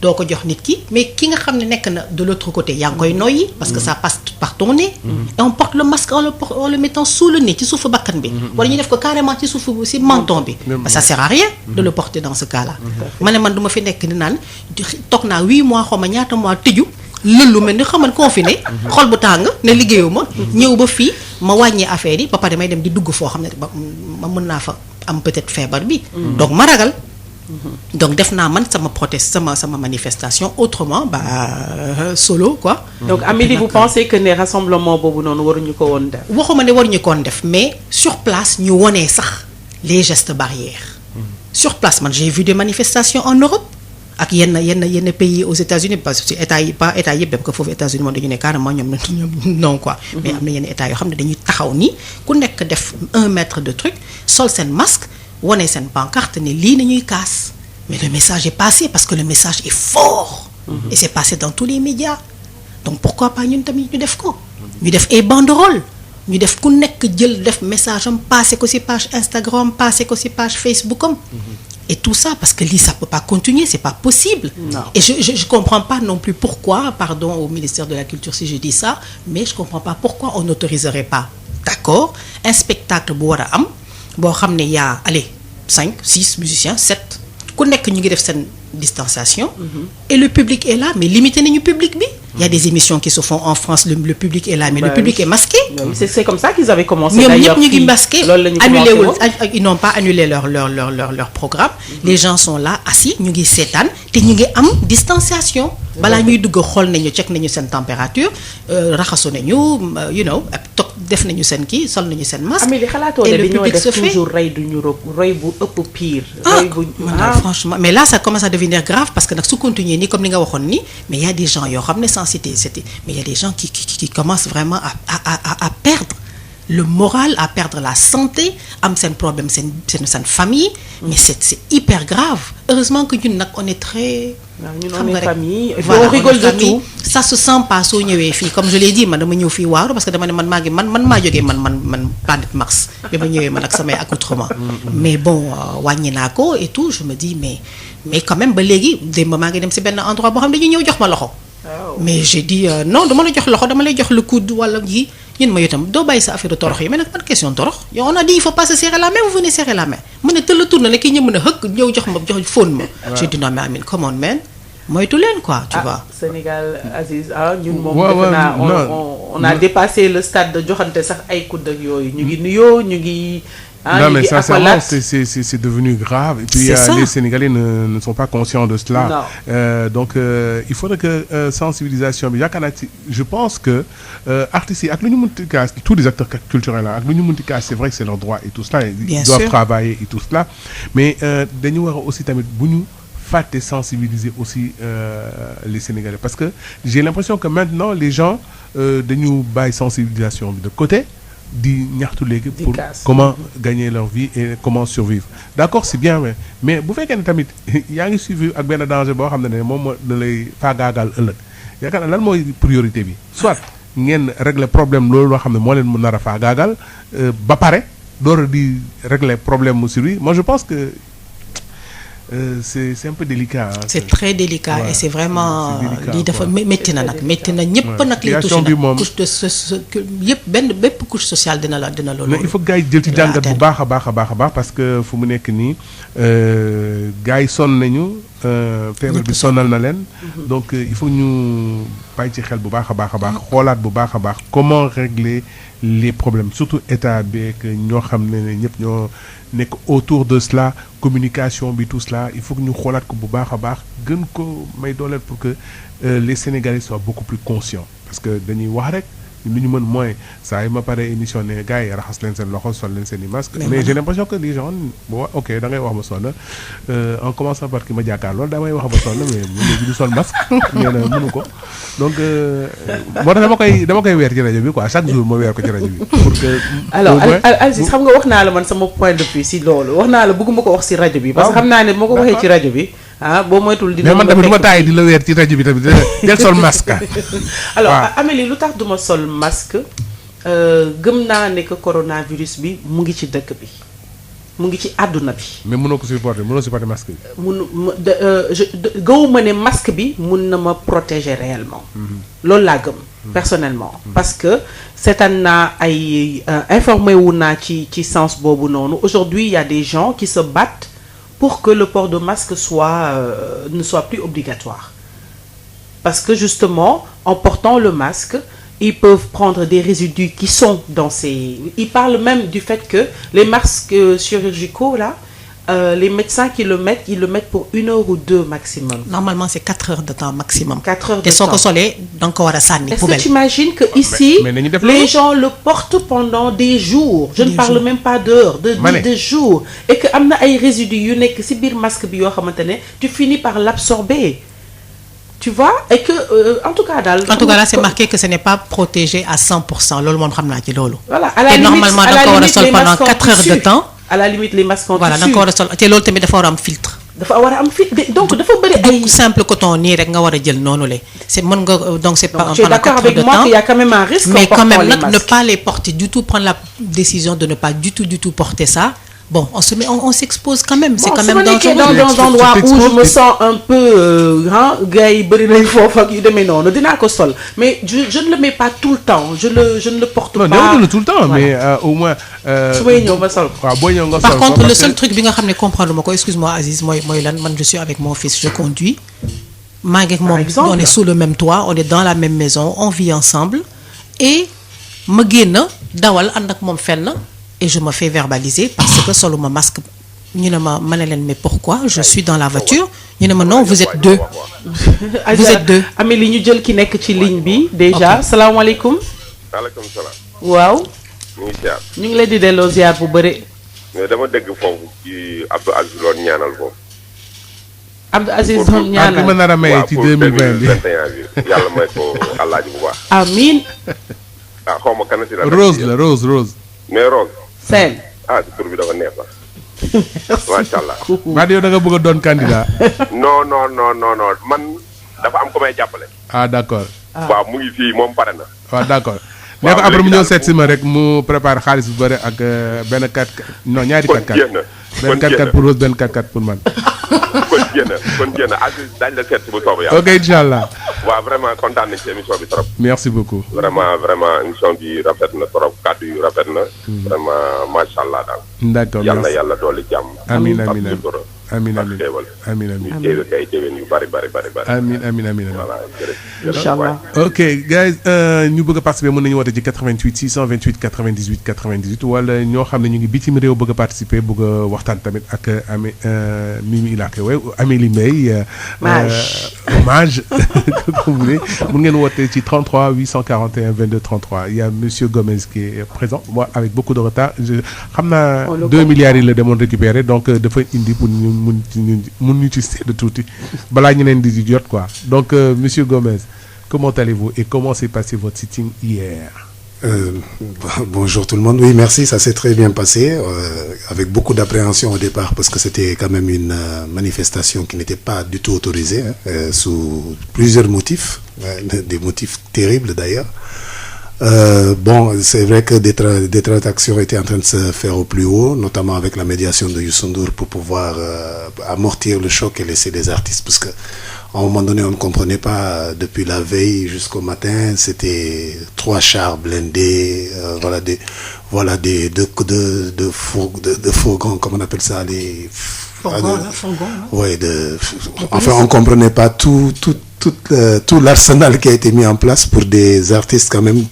doo ko jox nit ki, mais ki nga xam ne nekk na de l'autre côté yaa ngi koy noyyi parce que ça passe par ton nez. Et on porte le masque en le mettant sous le nez ci suufu bakkan bi. wala ñu def ko carrément ci suufu ci menton bi. Ça sert à rien de le porter dans ce cas-là. ma ne man du ma fi nekk di naan toog naa 8 mois xaw ma ñaata mois tëju lëllu mel ni xamal confiné xol bu tàng ne liggéeyu ma ñëw ba fii ma wàññee affaire yi ba pare may dem di dugg foo xam ne ma mën naa fa am peut-être feebar bi. Donc ma ragal. Donc def naa man sama proteste sama manifestation autrement solo quoi. Donc Amélie, vous pensez que les rassemblements boobu noonu waruñu ko woon def? waxuma ne waruñu ko woon def, mais sur place ñu wonee sax les gestes barrières. Sur place man j'ai vu des manifestations en Europe ak yenn pays aux États-Unis parce que état yi pas état yëpp dem ko foofu États-Unis moom dañu ne carrément ñoom non quoi. Mais am na yenn état yoo xam ne dañuy taxaw ni ku nekk def 1 mètre de truc sol seen masque. wone seen pancarte ne lii nañuy kaas, mais le message est passé parce que le message est fort. Et c'est passé dans tous les médias. Donc pourquoi pas ñun tamit ñu def ko. ñu def ay banderoles ñu def ku nekk jël def message am passé ko ci page Instagram passé ko ci page Facebook am. Et tout ça parce que lii ça peut pas continuer, c'est pas possible. Non. Et je comprends pas non plus pourquoi, pardon au ministère de la Culture si je dis ça, mais je comprends pas pourquoi on n'autoriserait pas, d'accord, un spectacle bu war a am boo xam ne yaa allez 5 6 musiciens 7 ku nekk ñu ngi def seen distanciation. Et le public est là, mais limité nañu public bi. Il y a des émissions qui se font en France, le public est là, mais le public est masqué. C'est comme ça qu'ils avaient commencé ñoom d'ailleurs. ñëpp ñu ngi masqué, ils n'ont pas annulé leur programme. Les gens sont là assis ñu ngi seetaan te ñu ngi am distanciation. balaa ñuy dugg xool nañu check nañu seen température raxasu nañu toog def nañu seen kii sol nañu seen masque. Amélie xalaatoo ne dañoo def toujours rey du ñu rey bu ëpp pire. Franchement mais là ça commence à devenir grave parce que nag su continuer nii comme ni nga waxoon nii mais il y a des gens yoo xam ne sans citer mais il y a des gens qui commencent vraiment à perdre le moral, à perdre la santé, am seen problème seen famille. Mais c'est hyper grave. Heureusement que ñun nag on est très. on est famille. Voilà, on rigole de tout. Ça se sent pas soo ñëwee fii comme je l'ai dit man dama ñëw fii waaru parce que dama ne man maa jógee man planète Mars bi ma ñëwee man ak samay accoutrement. Mais bon wàññi naa ko et tout je me dis mais quand même ba léegi démb maa ngi dem ci benn endroit boo xam ne dañuy ñëw jox ma loxo. Mais j'ai dit non dama la jox loxo dama lay jox le coude wala yi ñun ma itam doo bàyyi sa affaire de torox yi mais nag man question torox yow on a dit il faut pas se serrer la main vous venez serrer la main ma ne tëll tourne ne kii ñëw mën a xëkk ñëw jox fóon ma. j'ai dit non mais Amine come on man moytu leen quoi tu vois. Sénégal Aziz ñun moom defe naa on a dépassé le stade de joxante sax ay coude ak yooyu ñu ngi nuyoo ñu ngi. Non mais sincèrement c'est devenu grave et puis les Sénégalais ne sont pas conscients de cela. Donc il faudrait que sensibilisation bi yaakaar naa ci je pense que artistes yi ak lu ñu mënti kaas tous les acteurs culturels ak lu ñu mënti kaas c'est vrai que c'est leur droit et tout cela ils doivent travailler et tout cela mais dañu war a aussi tamit bu ñu fàtte sensibiliser aussi les Sénégalais parce que j'ai l'impression que maintenant les gens dañu bàyyi sensibilisation bi de côté di ñaxtu léegi pour comment gagner leur vie et comment survivre d'accord c'est bien mais bu fekkee ne tamit yaa ngi suivre ak benn danger boo xam ne moom da lay faagaagal ëllëg yaakaar naa lan mooy priorité bi soit ngeen régler problème loolu loo xam ne moo leen mu nar a faagaagal ba pare door a di régler problème mu survie moi je pense que c'est un peu délicat. Hein. C'est très délicat et c'est vraiment lii dafa métti na nag métti na ñëpp nag lay touché nag couche de yëpp bépp couche sociale dina la loolu. il faut gars yi jël ci jàngat bu baax a baax parce que fu mu nekk nii gars yi sonn nañu feebar bi sonnal na leen donc il faut ñu bàyyi ci xel bu baax a baax xoolaat bu baax a baax comment régler les problèmes surtout état bi ak ñoo xam ne ñëpp ñoo nekk autour de cela communication bi tout cela il faut que ñu xoolaat ko bu baax a baax gën ko may dooleel pour que les Sénégalais soient beaucoup plus conscients parce que dañuy wax rek lu ñu mën mooy saa yi ma pare émission ne gars yi raxas leen seen loxo sol leen seen i masque mais j'ai l'impression que les gens bon ok da ngay wax ma sonn en commençant par ki ma jàkkaar loolu damay wax ma sonn mais mu léegi du sol masque nee na mënu ko donc moo tax dama koy weer ci rajo bi quoi chaque jour ma weer ko ci rajo bi pour que alors Aziz xam nga wax naa la man sama point de vue si loolu wax naa la bëgguma ko wax si rajo bi parce que xam naa ne moo ko waxee ci rajo bi boo moytul dina mais man tamit du ma taay di la weer ci rajo bi tamit del sol masque. alors Amélie lu tax duma sol masque gëm naa ne que coronavirus bi mu ngi ci dëkk bi mu ngi ci àdduna bi. mais mënoo supporter masque bi. gëwuma ne masque bi mun na ma protéger réellement. loolu laa gëm. personnellement. parce que seetaan naa ay informé wu naa ci sens boobu noonu aujourd'hui il y a des gens qui se battent pour que le port de masque ne soit plus obligatoire. Parce que justement, en portant le masque, ils peuvent prendre des résidus qui sont dans ces... Ils parlent même du fait que les masques chirurgicaux, là, les médecins qui le mettent, ils le mettent pour 1 heure ou 2 maximum. Normalement, c'est 4 heures de temps maximum. 4 heures de temps. Est-ce que tu imagines que ici, les gens le portent pendant des jours? Je ne parle même pas d'heures, de jours. Et que amna ay résidus yu nek ci bir masque bi yo xamantene tu finis par l'absorber. Tu vois? Et que en tout cas là c'est marqué que ce n'est pas protégé à 100%. Lolu mom xamna ci lolu. Voilà, à la limite, normalement da ko wara sol pendant 4 heures de temps. À la limite les masques en voilà tissu. da nga ko war a sol te loolu tamit dafa war a am filtre. dafa war a am filtre donc dafa bëri ay. simple coton nii rek nga war a jël noonu la c'est mën nga donc c'est pas. Tu es d'accord avec moi qu'il y a quand même un risque. mais quand même nag ne pas les porter du tout, prendre la décision de ne pas du tout porter ça. Bon, on s'expose quand même. C'est quand même dangereux. Dans un endroit où je me sens un peu gars yi bëri nañ foofu ak yu demee noonu dinaa ko sol mais je ne le mets pas tout le temps je ne le porte pas. non tout le temps mais au moins. su may ñëw ma sol ko. waaw boo ñëw nga sol par contre le seul truc bi nga xam ne comprendre ma ko excuse-moi Aziz mooy lan man je suis avec mon fils je conduis. maa ngi ak moom on est sous le même toit on est dans la même maison on vit ensemble et ma génn dawal ànd ak moom fenn. Et je me fais verbaliser parce que solo ma masque ñu ne ma ne leen mais pourquoi je suis dans la voiture ñu ne ma non vous êtes deux. vous êtes deux. Amélie ñu jël ki nekk ci ligne bi déjà salaamaaleykum. waaleykum salaam. waaw. ñu ngi ziar. ñu ngi leen di delloo ziar bu bëri. mais dama dégg foofu ci Abdou Aziz doon ñaanal foofu. Abdou Aziz doon ñaanal ak li ma nar a maye ci 2020 bi. yàlla may ko àllaaji bu baax. amiin. ah xaw ma kan ci la. Rose la Rose. mais Rose. Sène. tur bi dafa neex sax. macha allah. maa yow da nga bëgg a doon candidat. non man dafa am ko may jàppale. d'accord. waaw mu ngi fii moom pare na. waaw d'accord. nee ko après mu ñëw seet si ma rek mu prépare xaalis bu bëri ak benn 4 non ñaari 4-4. benn 4-4 pour Rose benn 4-4 pour man. kon jéem Aziz daañu la seet si bu soobee yàlla. ok inchallah. waaw vraiment kontaan nañ ci émission bi trop. merci beaucoup. vraiment émission bi rafet na trop kàddu yu rafet na. vraiment macha allah daal. d'accord yal na yàlla dolli jàmm. amiin ñu teew ay déwén yu bari. amiin. voilà jërëjëf. inchallah. ok guys ñu bëgg a participer mën nañu woote ci 88 628 98 98 wala ñoo xam ne ñu ngi bitim réew bëgg a participer bëgg a waxtaan tamit ak Mimi laa koy woowee Amélie Mbaye. hommage comme vous voulez mun ngeen woote ci 33 841 22 33 il y a monsieur Gomez qui est présent moi avec beaucoup de retard xam naa 2 milliards yi la demoon récupérer donc dafa indi pour ñu mun ñu ci seetlu tuuti balaa ñeneen di jot quoi donc monsieur Gomez comment allez-vous et comment s'est passé votre sitting hier? Bonjour tout le monde. Oui, merci, ça s'est très bien passé, avec beaucoup d'appréhension au départ parce que c'était quand même une manifestation qui n'était pas du tout autorisée, sous plusieurs motifs, des motifs terribles d'ailleurs. Bon, c'est vrai que des tractations étaient en train de se faire au plus haut, notamment avec la médiation de Youssou Ndour pour pouvoir amortir le choc et laisser les artistes, parce que à un moment donné, on ne comprenait pas, depuis la veille jusqu'au matin, c'était 3 chars blindés, de fourgons, comment on appelle ça, les fourgons. Oui, enfin, on comprenait pas tout l'arsenal qui a été mis en place pour des artistes quand même,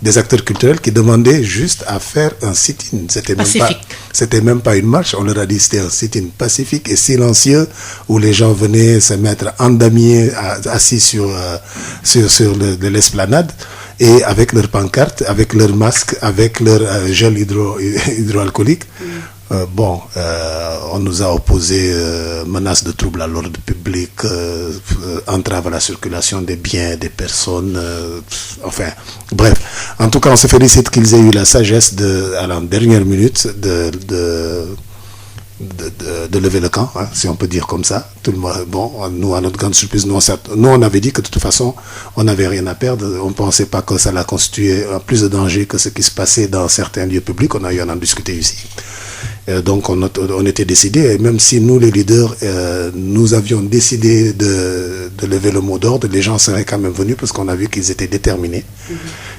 des acteurs culturels qui demandaient juste à faire un sit-in. C'était même pas une marche, on leur a dit c'était un sit-in pacifique et silencieux où les gens venaient se mettre endormis, assis sur l'esplanade et avec leurs pancartes, avec leurs masques, avec leur gel hydroalcoolique. On nous a opposé menaces de troubles à l'ordre public, entrave à la circulation des biens, des personnes, enfin, bref. En tout cas, on se félicite qu'ils aient eu la sagesse à la dernière minute de lever le camp, hein, si on peut dire comme ça. Tout le monde, nous, à notre grande surprise, nous on avait dit que de toute façon, on n'avait rien à perdre. On ne pensait pas que ça allait constituer plus de danger que ce qui se passait dans certains lieux publics. On a eu à en discuter ici. Donc on était décidés, et même si nous les leaders, nous avions décidé de lever le mot d'ordre, les gens seraient quand même venus parce qu'on a vu qu'ils étaient déterminés.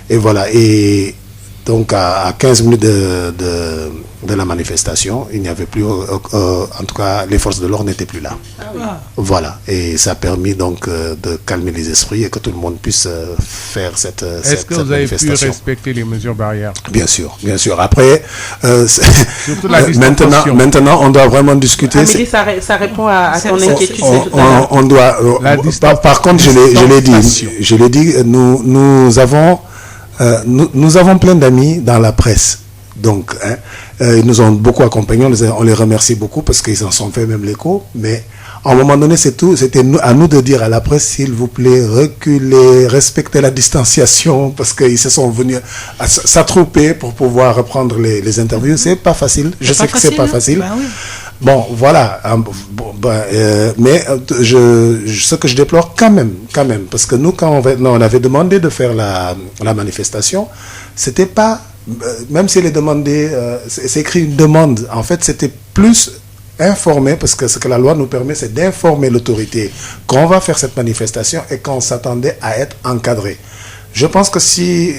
Et voilà, et donc à 15 minutes de la manifestation, il n'y avait plus, en tout cas les forces de l'ordre n'étaient plus là. Voilà, et ça a permis donc de calmer les esprits et que tout le monde puisse faire cette manifestation. Est-ce que vous avez pu respecter les mesures barrières? Bien sûr. Après, maintenant, on doit vraiment discuter. Amélie, ça répond à ton inquiétude. On doit. Par contre, je l'ai dit, nous avons plein d'amis dans la presse. Donc, ils nous ont beaucoup accompagnés, on les remercie beaucoup parce qu'ils en sont fait même l'écho. Mais à un moment donné, c'était à nous de dire à la presse, s'il vous plaît, reculez, respectez la distanciation, parce qu'ils se sont venus s'attrouper pour pouvoir reprendre les interviews. C'est pas facile. Je sais que c'est pas facile. Bah oui. Bon, voilà. Mais ce que je déplore quand même, parce que nous, quand on avait demandé de faire la manifestation, c'était pas, même s'il est demandé, c'est écrit une demande. En fait, c'était plus informer, parce que ce que la loi nous permet, c'est d'informer l'autorité qu'on va faire cette manifestation et qu'on s'attendait à être encadré. Je pense que si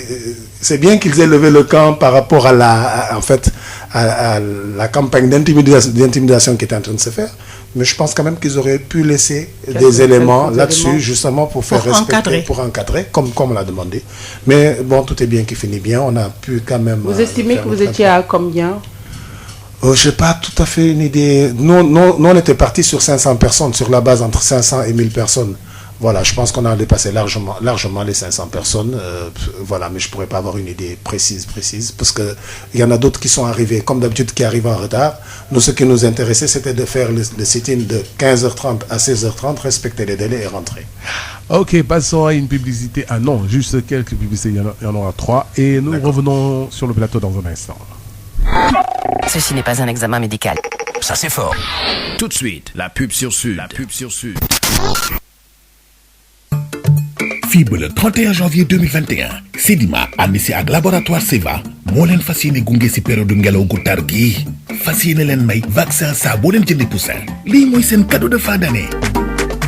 c'est bien qu'ils aient levé le camp par rapport à la campagne d'intimidation qui était en train de se faire, mais je pense quand même qu'ils auraient pu laisser des éléments là-dessus, justement pour faire respecter, pour encadrer, comme on l'a demandé. Mais bon, tout est bien qui finit bien. On a pu quand même. Vous estimez que vous étiez à combien? Je n'ai pas tout à fait une idée. Nous, on était partis sur 500 personnes, sur la base entre 500 et 1000 personnes. Voilà, je pense qu'on a dépassé largement les 500 personnes. Voilà, mais je ne pourrais pas avoir une idée précise, parce qu'il y en a d'autres qui sont arrivés, comme d'habitude, qui arrivent en retard. Nous, ce qui nous intéressait, c'était de faire le sit-in de 15h30 à 16h30, respecter les délais et rentrer. Ok, passons à une publicité. Ah non, juste quelques publicités, il y en aura 3. Et nous revenons sur le plateau dans un instant. Ceci n'est pas un examen médical. Ça c'est fort. Tout de suite, la pub sur Sud. fii ba le 31 janvier 2021 Sedima ànd si ak laboratoire Seva moo leen fas yéene gunge si période ngelaw gu tar gii fas yéene leen may vaccin saa boo leen jëndee poussin lii mooy seen cadeau de fin d'année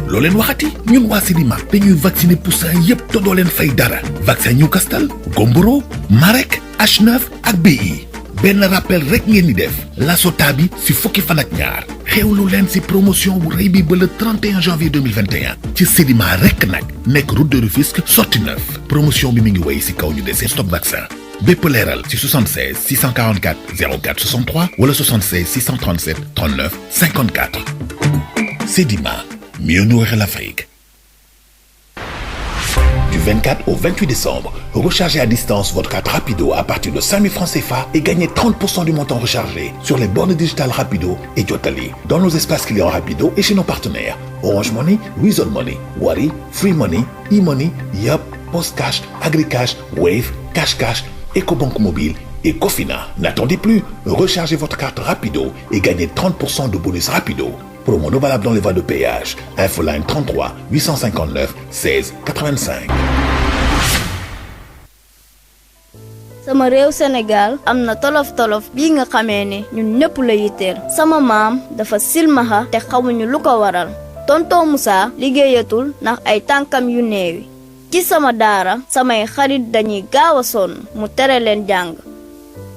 loo leen waxati ñun waa Sedima dañuy vacciner poussin yépp te doo leen fay dara vaccin Newcastle Gomboro Marek H9 ak BI benn rappel rek ngeen di def Lasota bi si fukki fan ak ñaar xewlu leen si promotion bu rëy bi ba le 31 janvier 2021 ci Sedima rek nag nekk route de Rufisque sortie 9 promotion bi mi ngi wéy si kaw ñu desee stock vaccin bépp leeral si 76 644 04 63 wala 76 637 39 54 Sedima mieux nourrir l'Afrique. Du 24 au 28 décembre, rechargez à distance votre carte Rapido à partir de 5 000 francs CFA et gagnez 30% du montant rechargé sur les bornes digitales Rapido et Jotali, dans nos espaces clients Rapido et chez nos partenaires Orange Money, Reason Money, Wari, Free Money, E-Money, Yup, Postcash, AgriCash, Wave, CashCash, EcoBank Mobile et Cofina. N'attendez plus, rechargez votre carte Rapido et gagnez 30% de bonus Rapido. Promo non valable dans les voies de péage. Infoline 33 859 16 85. sama réew Sénégal am na tolof-tolof bii nga xamee ne ñun ñëpp la yitteel sama maam dafa silmaxa te xamuñu lu ko waral tonton Moussa liggéeyatul ndax ay tànkam yu néewi ci sama daara samay xarit dañuy gaaw a sonn mu tere leen jàng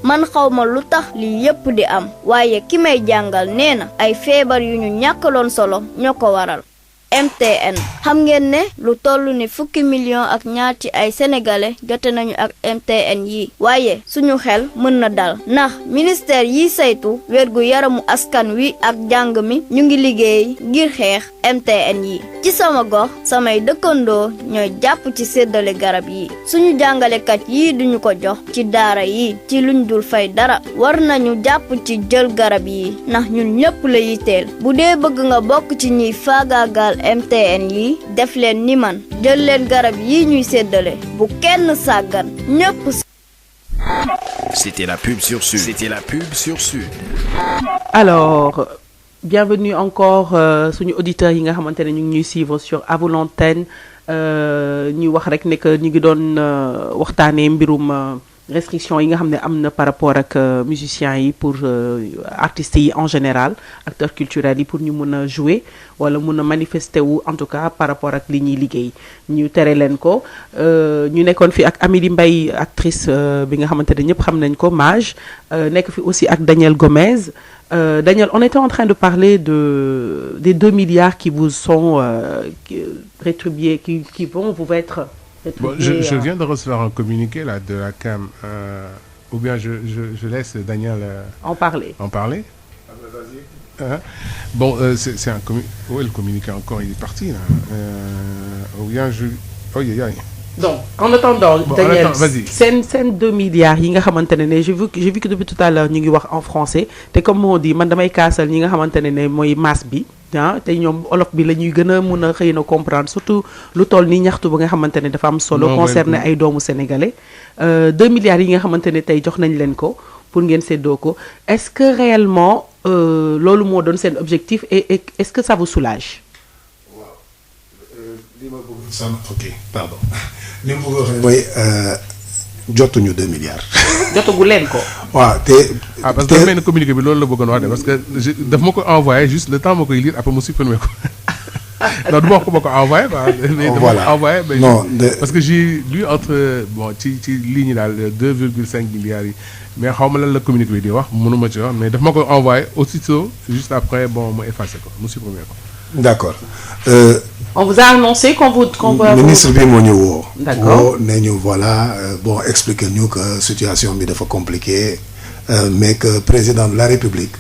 man xawma lu tax lii yépp di am waaye ki may jàngal nee na ay feebar yu ñu ñàkkaloon solo ñoo ko waral MTN xam ngeen ne lu toll ni 10 millions ak ñaar ci ay sénégalais jote nañu ak MTN yi waaye suñu xel mën na dal ndax ministère yi saytu wérgu yaramu askan wi ak jàng mi ñu ngi liggéey ngir xeex MTN yi ci sama gox samay dëkkandoo ñooy jàpp ci séddale garab yi suñu jàngalekat yi duñu ko jox ci daara yi ci luñ dul fay dara war nañu jàpp ci jël garab yi ndax ñun ñëpp la yitteel bu dee bëgg nga bokk ci ñuy faagaagal MTN yi def leen ni man jël leen garab yi ñuy séddale bu kenn sàggan ñëpp. C'était la pub sur Sud. C'était la pub sur Sud. Alors, bienvenue encore suñu auditeurs yi nga xamante ne ñu ngi ñuy suivre sur À vous l'antenne ñu wax rek ne que ñu ngi doon waxtaanee mbirum restriction yi nga xam ne am na par rapport ak musiciens yi pour artistes yi en général acteurs culturels yi pour ñu mun a jouer wala mun a manifester wu en tout cas par rapport ak li ñuy liggéey ñu tere leen ko ñu nekkoon fi ak Amelie Mbaye actrice bi nga xamante ne ñëpp xam nañ ko Mage nekk fi aussi ak Daniel Gomez. Daniel, on était en train de parler des 2 milliards qui vous sont rétribués, qui vont vous être bon, je viens de recevoir un communiqué là, de la CAM, ou bien je laisse Daniel en parler. Bon, c'est un communiqué. Où est le communiqué encore? Il est parti là. Ou bien je... Oh, Donc, en attendant, bon, Daniel, vas-y. c'est 2 milliards yi nga xamantene ne j'ai vu que depuis tout à l'heure ñu ngi wax en français te comme on dit man damay kaasal ñi nga xamantene ne mooy masse bi te ñoom olof bi la ñuy gën a mun a xëy na comprendre surtout lu toll ni ñaxtu ba nga xamante ne dafa am solo concerné ay doomu sénégalais 2 milliards yi nga xamante ne tey jox nañ leen ko pour ngeen séddoo ko est-ce que réellement loolu moo doon seen objectif et est-ce que ça vous soulage? Ok, pardon. Li ma bëgg a wax mooy jotuñu 2 milliards. jotagu leen ko. waaw parce que dafa mel ni communiqué bi loolu la bëggoon wax de parce que daf ma ko envoyé juste le temps ma koy lire après mu supprimer ko non du ma wax ko ma ko envoyé quoi. mais dama ko envoyé non parce que j'ai lu entre bon ci ligne daal 2,5 milliards yi mais xaw ma lan la communiqué bi di wax mënuma ci wax mais daf ma ko envoyé aussitôt juste après bon mu effacé ko mu supprimer ko. D'accord. On vous a annoncé qu'on va... ministre bi moo ñu woo. D'accord. woo ne ñu voilà bon expliquer ñu que situation bi dafa compliquée mais que président de la République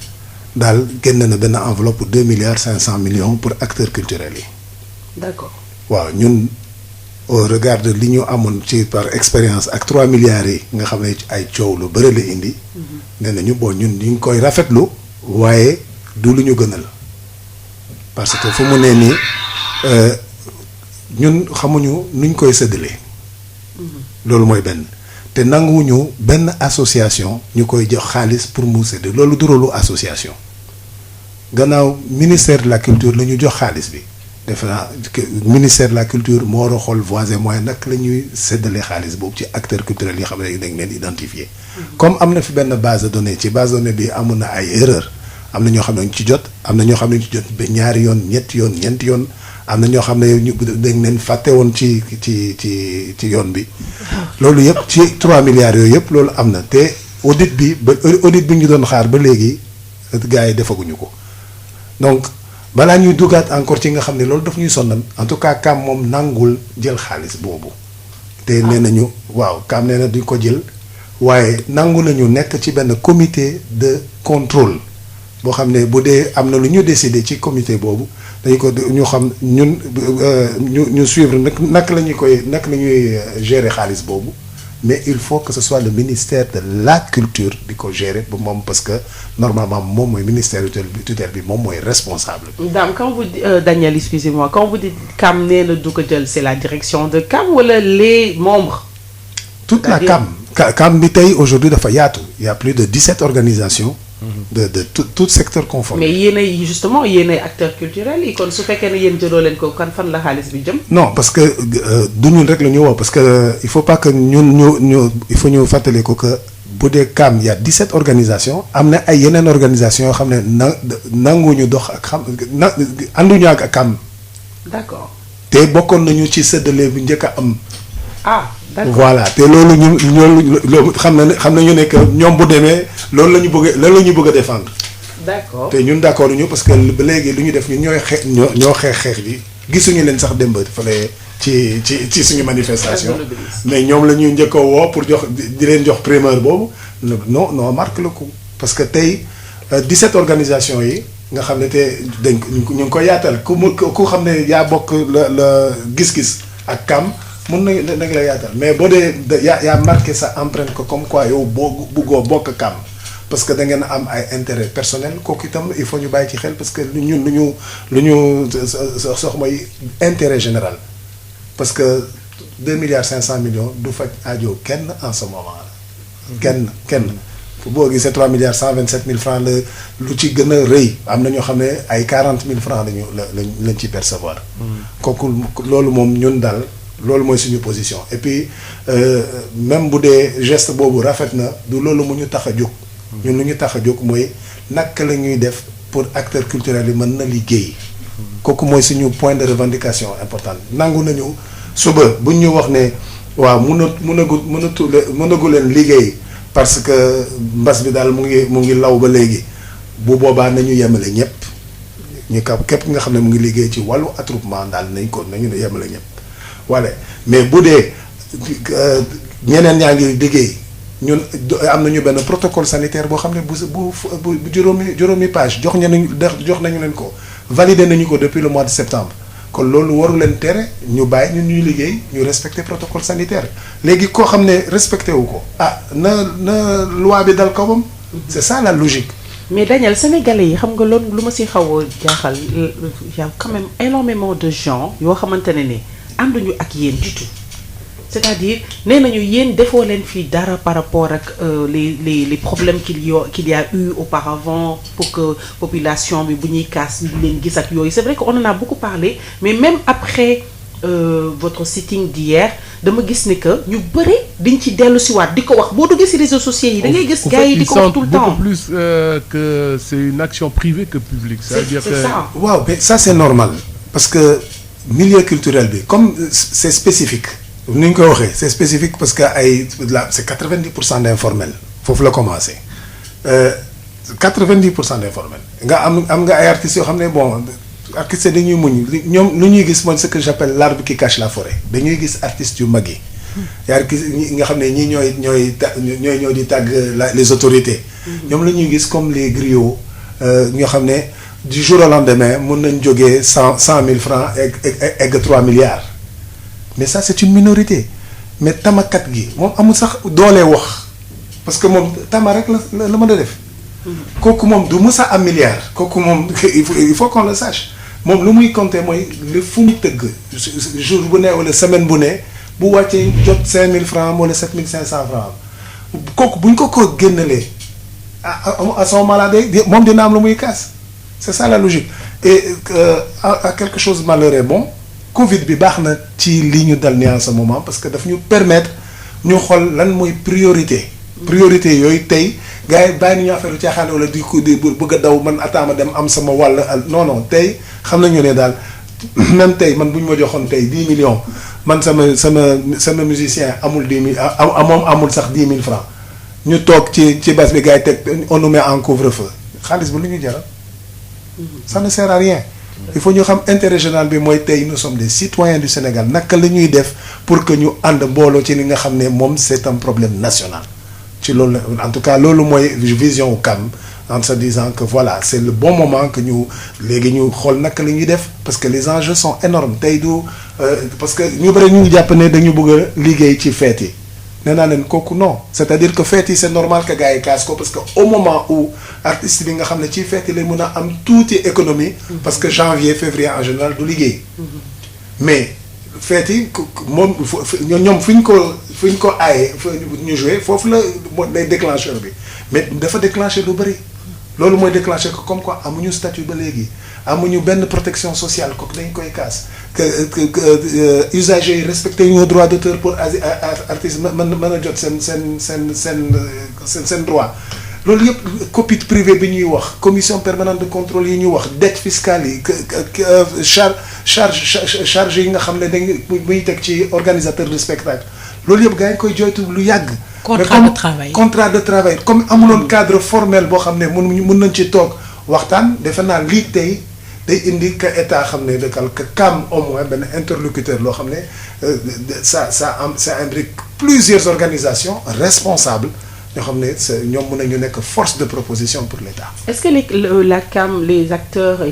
daal génn na benn enveloppe pour 2 milliards 500 millions pour acteurs culturels yi. D'accord. waaw ñun au regard de li ñu amoon ci par expérience ak 3 milliards yi nga xam ne ay coow lu bëri la indi. nee nañu bon ñun ñu ngi koy rafetlu waaye du lu ñu gënal parce que fu mu ne nii. ñun xamuñu nuñ koy séddalee loolu mooy benn te nanguwuñu benn association ñu koy jox xaalis pour mu séddale loolu du rôlu association gannaaw ministère de la culture la ñu jox xaalis bi defe naa ministère de la culture moo war a xool voies et moyens nag la ñuy séddalee xaalis boobu ci acteurs culturels yi xam ne dañ leen identifier comme am na fi benn base de données ci base de données bi amoon na ay erreur am na ñoo xam ne ñu ci jot am na ñoo xam ne ñu ci jot ba ñaari yoon ñetti yoon ñeenti yoon am na ñoo xam ne ñu dañ leen fàtte woon ci yoon bi loolu yëpp ci 3 milliards yooyu yëpp loolu am na te audit bi ñu doon xaar ba léegi gars yi defaguñu ko donc balaa ñuy dugaat encore ci nga xam ne loolu daf ñuy sonnal en tout cas Kam moom nangul jël xaalis boobu te nee nañu waaw Kam nee na duñ ko jël waaye nangu nañu nekk ci benn comité de contrôle boo xam ne bu dee am na lu ñu décider ci comité boobu dañu ko ñu xam ñun ñu suivre naka la ñuy gérer xaalis boobu mais il faut que ce soit le ministère de la culture di ko gérer ba moom parce que normalement moom mooy ministère tutelle bi moom mooy responsable. Dame, quand vous Daniel, excusez-moi, quand vous dites Kam nee na du ko jël, c'est la direction de Kam wala les membres? Toute la Kam bi tey aujourd'hui dafa yaatu. Il y a plus de 17 organisations de tout secteur confondu. mais yéenay justement yéenay acteurs culturels yi kon su fekkee ne yéen jëloo leen ko kan fan la xaalis bi jëm. non parce que du ñun rek la ñu woo parce que il faut pas que ñun il faut ñu fàttali ko que bu dee CAM y a 17 organisations am na ay yeneen organisations yoo xam ne nanguñu dox ak ànduñu ak CAM. d'accord. te bokkoon nañu ci séddale bu njëkk a am. ah d'accord voilà te loolu loolu xam nañu ne que ñoom bu demee loolu la ñu bëgg a défendre. d'accord te ñun d'accord ñu parce que ba léegi lu ñu def ñun ñoo xeex bi gisuñu leen sax démb fale ci suñu manifestation. mais ñoom la ñuy njëkk a woo pour di leen jox primeur boobu non marque le coup parce que tey 17 organisations yi nga xam ne te ñu ngi ko yaatal ku xam ne yaa bokk la gis-gis ak CAM. mun nañ la yaatal mais boo dee yaa marqué sa empreinte que comme quoi yow boo buggoo bokk CAM parce que da ngeen am ay intérêt personnel kooku itam il faut ñu bàyyi ci xel parce que ñun lu ñu sox mooy intérêt général parce que 2,5 milliards du faj aajo kenn en ce moment la kenn boo gisee 3,127 francs la lu ci gën a rëy am na ñoo xam ne ay 40,000 francs lañ ci percevoir kooku loolu moom ñun daal loolu mooy suñu position et puis même bu dee geste boobu rafet na du loolu mu ñu tax a jóg ñun lu ñu tax a jóg mooy naka la ñuy def pour acteurs culturels yi mën na liggéey kooku mooy suñu point de revendication important nangu nañu suba buñ ñu wax ne waaw mënagu leen liggéey parce que mbas bi daal mu ngi law ba léegi bu boobaa nañu yemale ñëpp ñu képp nga xam ne mu ngi liggéey ci wàllu attroupement daal nañu yemale ñëpp voilà mais bu dee ñeneen ñaa ngi liggéey ñun am nañu benn protocole sanitaire boo xam ne bu juróomi page jox nañu leen ko validé nañu ko depuis le mois de septembre kon loolu waru leen tere ñu bàyyi ñun ñuy liggéey ñu respecter protocole sanitaire léegi koo xam ne respecté wu ko na loi bi dal kawam. c'est ça la logique. mais Daniel sénégalais yi xam nga loolu lu ma si xaw a jaaxal y a quand même énormément de gens yoo xamante ne ànduñu ak yéen du tout c'est-à-dire nee nañu yéen defoo leen fii dara par rapport ak les problèmes qu'il y a eu auparavant pour que population bi bu ñuy kaas ñu leen gis ak yooyu c'est vrai qu'on en a beaucoup parlé mais même après votre sitting d'hier dama gis ni que ñu bëri diñ ci dellu si waat di ko wax boo duggee si réseaux sociaux yi da ngay gis gars yi di ko wax tout le temps beaucoup plus que c'est une action privée que publique c'est-à-dire que ça. waaw mais ça c'est normal parce que milieu culturel bi comme c'est spécifique ni ñu ko waxee c'est spécifique parce que c'est 90% d'informel foofu la commencé 90% d'informel nga am nga ay artistes yoo xam ne bon artistes dañuy muñ ñoom lu ñuy gis mooy ce que j'appelle l'arbre qui cache la forêt dañuy gis artistes yu mag yi artistes nga xam ne ñii ñooy di tàgg les autorités ñoom la ñuy gis comme les griots ñoo xam ne du jour au lendemain mën nañ jógee 100,000 francs egg 3 milliards mais ça c'est une minorité mais tamakat gi moom amul sax doolee wax parce que moom tama rek la mën a def kooku moom du mës a am milliard kooku moom il faut qu'on le sache moom lu muy compter mooy le fu muy tëgg jour bu ne wala semaine bu ne bu wàccee jot 5,000 francs wala 7,500 francs kooku buñ ko génnalee à son malade moom dina am lu muy kaas. C'est ça la logique et à quelque chose de malheureux bon Covid bi baax na ci li ñu dal ni en ce moment parce que daf ñu permettre ñu xool lan mooy priorité yooyu tey gars yi bàyyi nañu affaire caaxaan wala di bëgg a daw man ataama dem am sama wàll non tey xam nañu ne daal même tey man bu ñu ma joxoon tey 10 millions man sama musicien amul 10 000 moom amul sax 10,000 francs ñu toog ci base bi gars yi teg on nous met en couvre-feu xaalis bi lu ñu jaral. Ça ne sert à rien. Il faut ñu xam intérêt général bi mooy tey nous sommes des citoyens du Sénégal naka la ñuy def pour que ñu ànd mbooloo ci li nga xam ne moom c'est un problème national ci loolu en tout cas loolu mooy vision wu CAM en se disant que voilà c'est le bon moment que ñu léegi ñu xool naka la ñuy def parce que les enjeux sont énormes tey du parce que ñu bëri ñu ngi jàpp ne dañu bëgg a liggéey ci fête yi nee naa leen kooku non c'est-à-dire que fête yi c'est normal que gars yi kaas ko parce que au moment où artiste bi nga xam ne ci fête yi lay mën a am tuuti économie parce que janvier février en général du liggéey mais fête yi moom ñoom fu ñu ko aayee ñu joué foofu la day déclencheur bi mais dafa déclencher lu bëri loolu mooy déclenché ko comme quoi amuñu statut ba léegi amuñu benn protection sociale kooku dañ koy kaas que usagers yi respecté ñu droit d'auteur pour artiste mën a jot seen droit loolu yëpp copie privée bi ñuy wax commission permanente de contrôle yi ñuy wax dette fiscale yi charge yi nga xam ne dañ muy teg ci organisateur de spectacle loolu yëpp gars yi koy joytu lu yàgg. contrat de travail comme amuloon cadre formel boo xam ne mun nañ ci toog waxtaan defe naa lii tey day indi que état xam ne que CAM au moins benn interlocuteur loo xam ne ça imbrique plusieurs organisations responsables ñoo xam ne ñoom mën nañu nekk force de proposition pour l'État. Est-ce que la CAM, les acteurs et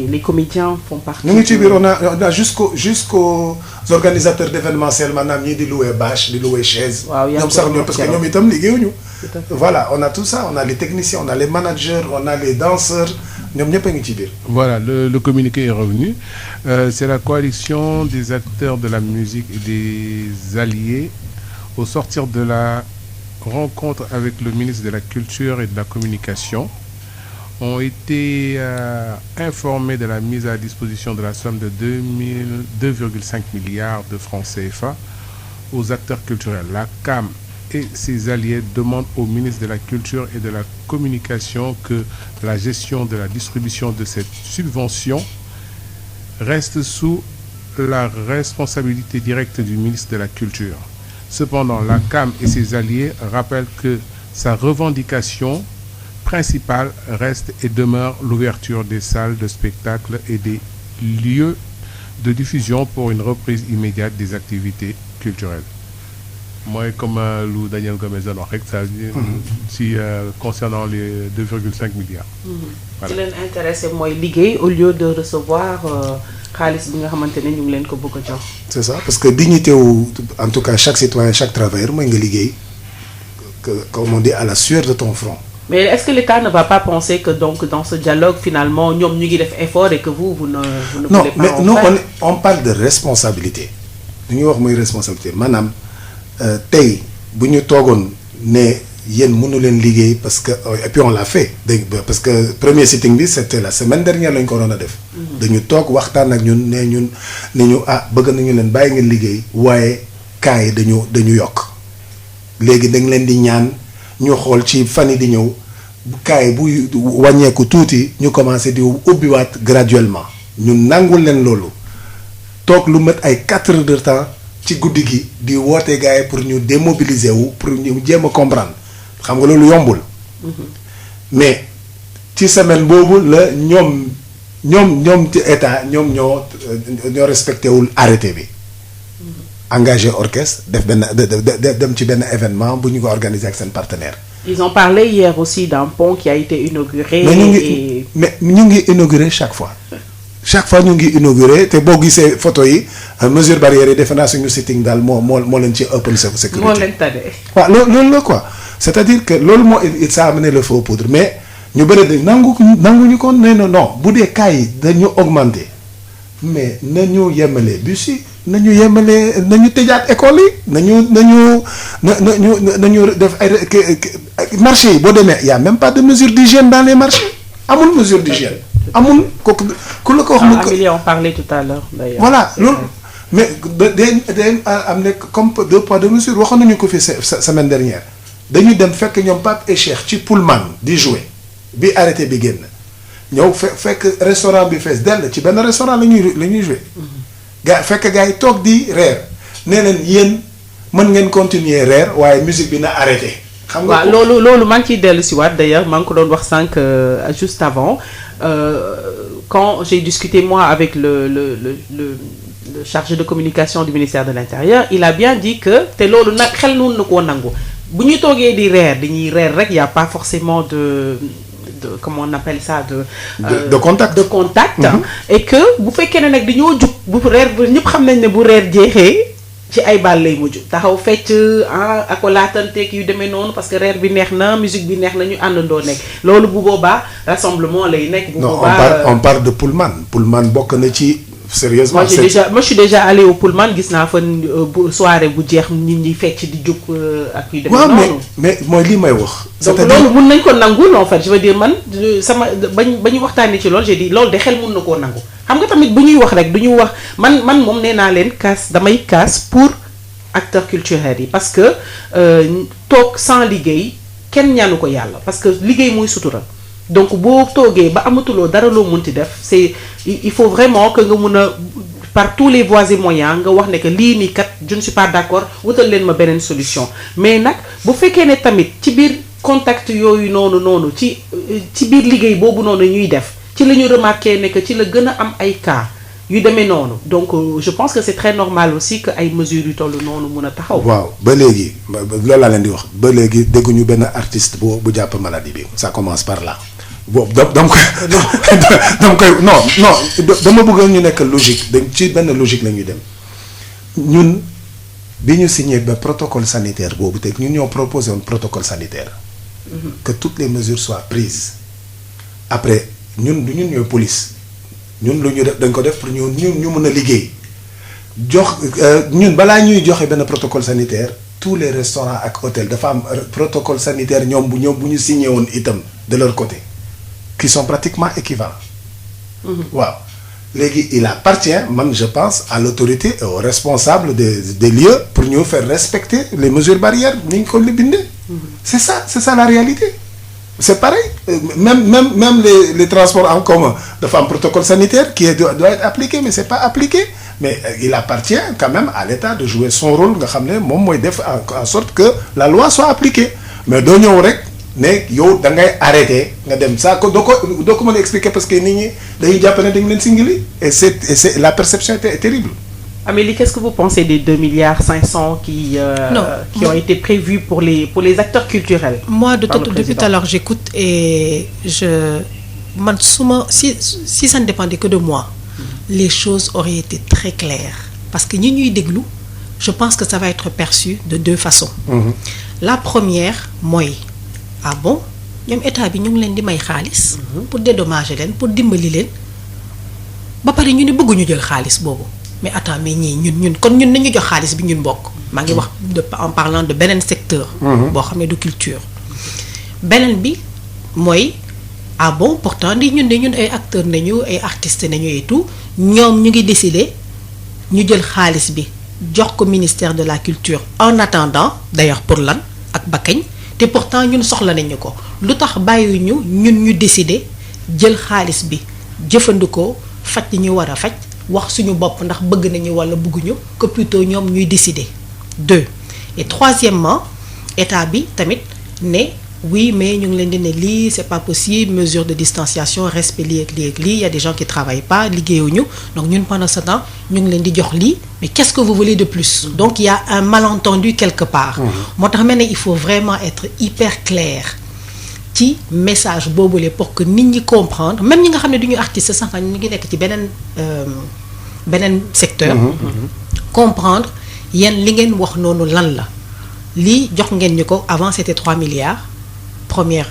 les comédiens font partie? Nous, on a jusqu'aux organisateurs d'événementiels, maanaam ñi di louer bâche, di louer chaise. Waaw, ñoom sax ñoom parce que ñoom itam liggéeyuñu. Voilà, on a tout ça, on a les techniciens, on a les managers, on a les danseurs. ñoom ñëpp a ngi ci biir. Voilà, le communiqué est revenu. C'est la coalition des acteurs de la musique et des alliés au sortir de la rencontre avec le ministre de la Culture et de la Communication ont été informés de la mise à disposition de la somme de 2,5 milliards de francs CFA aux acteurs culturels. La CAM et ses alliés demandent au ministre de la Culture et de la Communication que la gestion de la distribution de cette subvention reste sous la responsabilité directe du ministre de la Culture. Cependant, la CAM et ses alliés rappellent que sa revendication principale reste et demeure l'ouverture des salles de spectacle et des lieux de diffusion pour une reprise immédiate des activités culturelles. Moi, comme Lou Daniel Gomez a dit, concernant les 2,5 milliards. Ce qui l'intéresse, c'est moi, liguer au lieu de recevoir. C'est ça, parce que dignité, en tout cas, chaque citoyen, chaque travailleur, moi, comme on dit, à la sueur de ton front. Mais est-ce que l'État ne va pas penser que donc dans ce dialogue, finalement, nous avons fait effort et que vous ne non, voulez pas mais en nous, faire? on parle de responsabilité. Nous avons une responsabilité. Madame, tay, si nous avons yéen mënu leen liggéey parce que et puis on l'a fait parce que premier sitting bi c'était la semaine dernière lañ ko waroon a def dañu toog waxtaan ak ñun ne ñu bëgg nañu leen bàyyi ngeen liggéey waaye kaay dañu yokk léegi dañ leen di ñaan ñu xool ci fan yi di ñëw kaay bu wàññeeku tuuti ñu commencé di ubbiwaat graduellement ñun nangul leen loolu toog lu mat ay 4 heures de temps ci guddi gi di woote gars yi pour ñu démobiliser wu pour ñu jéem a comprendre xam nga loolu yombul mais ci semaine boobu la ñoom ci état ñoom ñoo respecté wul arrêté bi engagé orchestre def dem ci benn événement bu ñu ko organiser ak seen partenaire. Ils ont parlé hier aussi d'un pont qui a été inauguré. mais ñu ngi inauguré chaque fois ñu ngi inauguré te boo gisee photo yi mesure barrière yi defe naa suñu sitting daal moo leen ci ëppal sécurité. moo leen tane. waaw loolu la quoi c'est-à-dire que loolu moo ça a amené le feu aux poudres mais ñu bëri de nanguñu ko nee na non bu dee cas yi dañu augmenté mais nañu yemale bus yi nañu tëjaat école yi nañu def ay marché yi boo demee y a même pas de mesure d'hygiène dans les marchés amul mesure d'hygiène amul kooku ku la ko wax. Amelie en parlait tout à l'heure d'ailleurs. Voilà loolu mais day am ne comme 2 poids 2 mesures waxoon nañu ko fi semaine dernière dañu dem fekk ñoom Pape et Cheikh ci Pullman di jouer bi arrêté bi génn ñëw fekk restaurant bi fees dell ci benn restaurant la ñuy jouer fekk gars yi toog di reer nee leen yéen mën ngeen continuer reer waaye musique bi na arrêté. xam nga loolu maa ngi ciy dellu si waat d'ailleurs maa ngi ko doon wax sànq juste avant quand j'ai discuté moi avec le chargé de communication du ministère de l'Intérieur il a bien dit que te loolu nag xel noonu na koo nangu bu ñu toogee di reer dañuy reer rek y a pas forcément de comment on appelle ça de contact et que bu fekkee ne nag dañoo jug bu reer ñëpp xam nañ ne bu reer jeexee ci ay bal lay mujj taxaw fecc akolatanteeg yu demee noonu parce que reer bi neex na musique bi neex na ñu àndandoo nekk loolu bu boobaa rassemblement lay nekk. bu boobaa on parle de Pullman bokk na ci sérieusement. Moi je suis déjà allé au Pullman gis naa fa soirée bu jeex nit ñi fecc di jóg ak yu demee noonu. mais mooy lii may wax. donc loolu mun nañ ko nangul en fait je veux dire man sama ba ñu waxtaanee ci loolu j'ai dit loolu de xel mun na koo nangu xam nga tamit bu ñuy wax rek du ñu wax man moom nee naa leen damay kaas pour acteurs culturels yi parce que toog sans liggéey kenn ñaanu ko yàlla parce que liggéey mooy sutura. donc boo toogee ba amatuloo dara loo munti def il faut vraiment que nga mun a par tous les voies et moyens nga wax ne que lii nii kat je ne suis pas d'accord wutal leen ma beneen solution mais nag bu fekkee ne tamit ci biir contact yooyu noonu ci biir liggéey boobu noonu ñuy def ci la ñu remarqué ne que ci la gën a am ay cas yu demee noonu donc je pense que c'est très normal aussi que ay mesures yu toll noonu mun a taxaw. waaw ba léegi loolu laa leen di wax ba léegi dégguñu benn artiste bu jàpp maladie bi ça commence par là. bon donc non dama bëgg ñu nekk logique dañ ci benn logique la ñuy dem ñun bi ñu signé ba protocole sanitaire boobu te ñun ñoo proposé un protocole sanitaire. que toutes les mesures soient prises après ñun du ñun ñooy police ñun lu ñu def dañ ko def pour ñu mën a liggéey jox ñun balaa ñuy joxe benn protocole sanitaire tous les restaurants ak hôtels dafa am protocole sanitaire ñoom bu ñu signé woon itam de leur côté. qui sont pratiquement équivalents. waaw léegi il appartient man je pense à l'autorité et aux responsables des lieux pour ñu faire respecter les mesures barrières ni ñu ko li bindee. c'est ça la réalité. c'est pareil même les transports en commun dafa am protocole sanitaire qui doit être appliqué mais c'est pas appliqué mais il appartient quand même à l'État de jouer son rôle nga xam ne moom mooy def en sorte que la loi soit appliquée mais doo ñëw rek. ne yow da ngay arrêté nga dem ça ko doo ko mën a expliquer parce que nit ñi dañuy jàpp ne dañu leen singili et c'est la perception est terrible. Amélie, qu'est-ce que vous pensez des 2,5 milliards qui ont été prévus pour les acteurs culturels? Moi depuis tout à l'heure j'écoute et si ça ne dépendait que de moi, les choses auraient été très claires parce que ñi ñuy déglu je pense que ça va être perçu de deux façons. La première mooy ah bon ñoom état bi ñu ngi leen di may xaalis. pour dédommager leen pour dimbali leen ba pare ñu ne bëgguñu jël xaalis boobu mais attends mais ñun kon ñun nañu jox xaalis bi ñun bokk. maa ngi wax en parlant de beneen secteur. boo xam ne du culture. beneen bi mooy ah bon pourtant ñun ay acteurs nañu ay artistes nañu et tout ñoom ñu ngi décider ñu jël xaalis bi jox ko ministère de la culture en attendant d'ailleurs pour lan ak bakañ. te pourtant ñun soxla nañu ko lu tax bàyyiwuñu ñun ñu décider jël xaalis bi jëfandikoo faj ñu war a faj wax suñu bopp ndax bëgg nañu wala bëgguñu que plutôt ñoom ñuy décider. 2 et troisièmement état bi tamit ne oui mais ñu ngi leen di ne lii c'est pas possible mesure de distanciation respect lii ak lii ak lii y a des gens qui travaillent pas liggéeyuñu donc ñun pendant ce temps ñu ngi leen di jox lii mais qu'est-ce que vous voulez de plus. donc il y a un malentendu quelque part. moo tax mel ne il faut vraiment être hyper clair ci message boobule pour que nit ñi comprendre même ñi nga xam ne du ñu artiste sax ñu ngi nekk ci beneen secteur. comprendre yéen li ngeen wax noonu lan la lii jox ngeen ñu ko avant c'était 3 milliards. première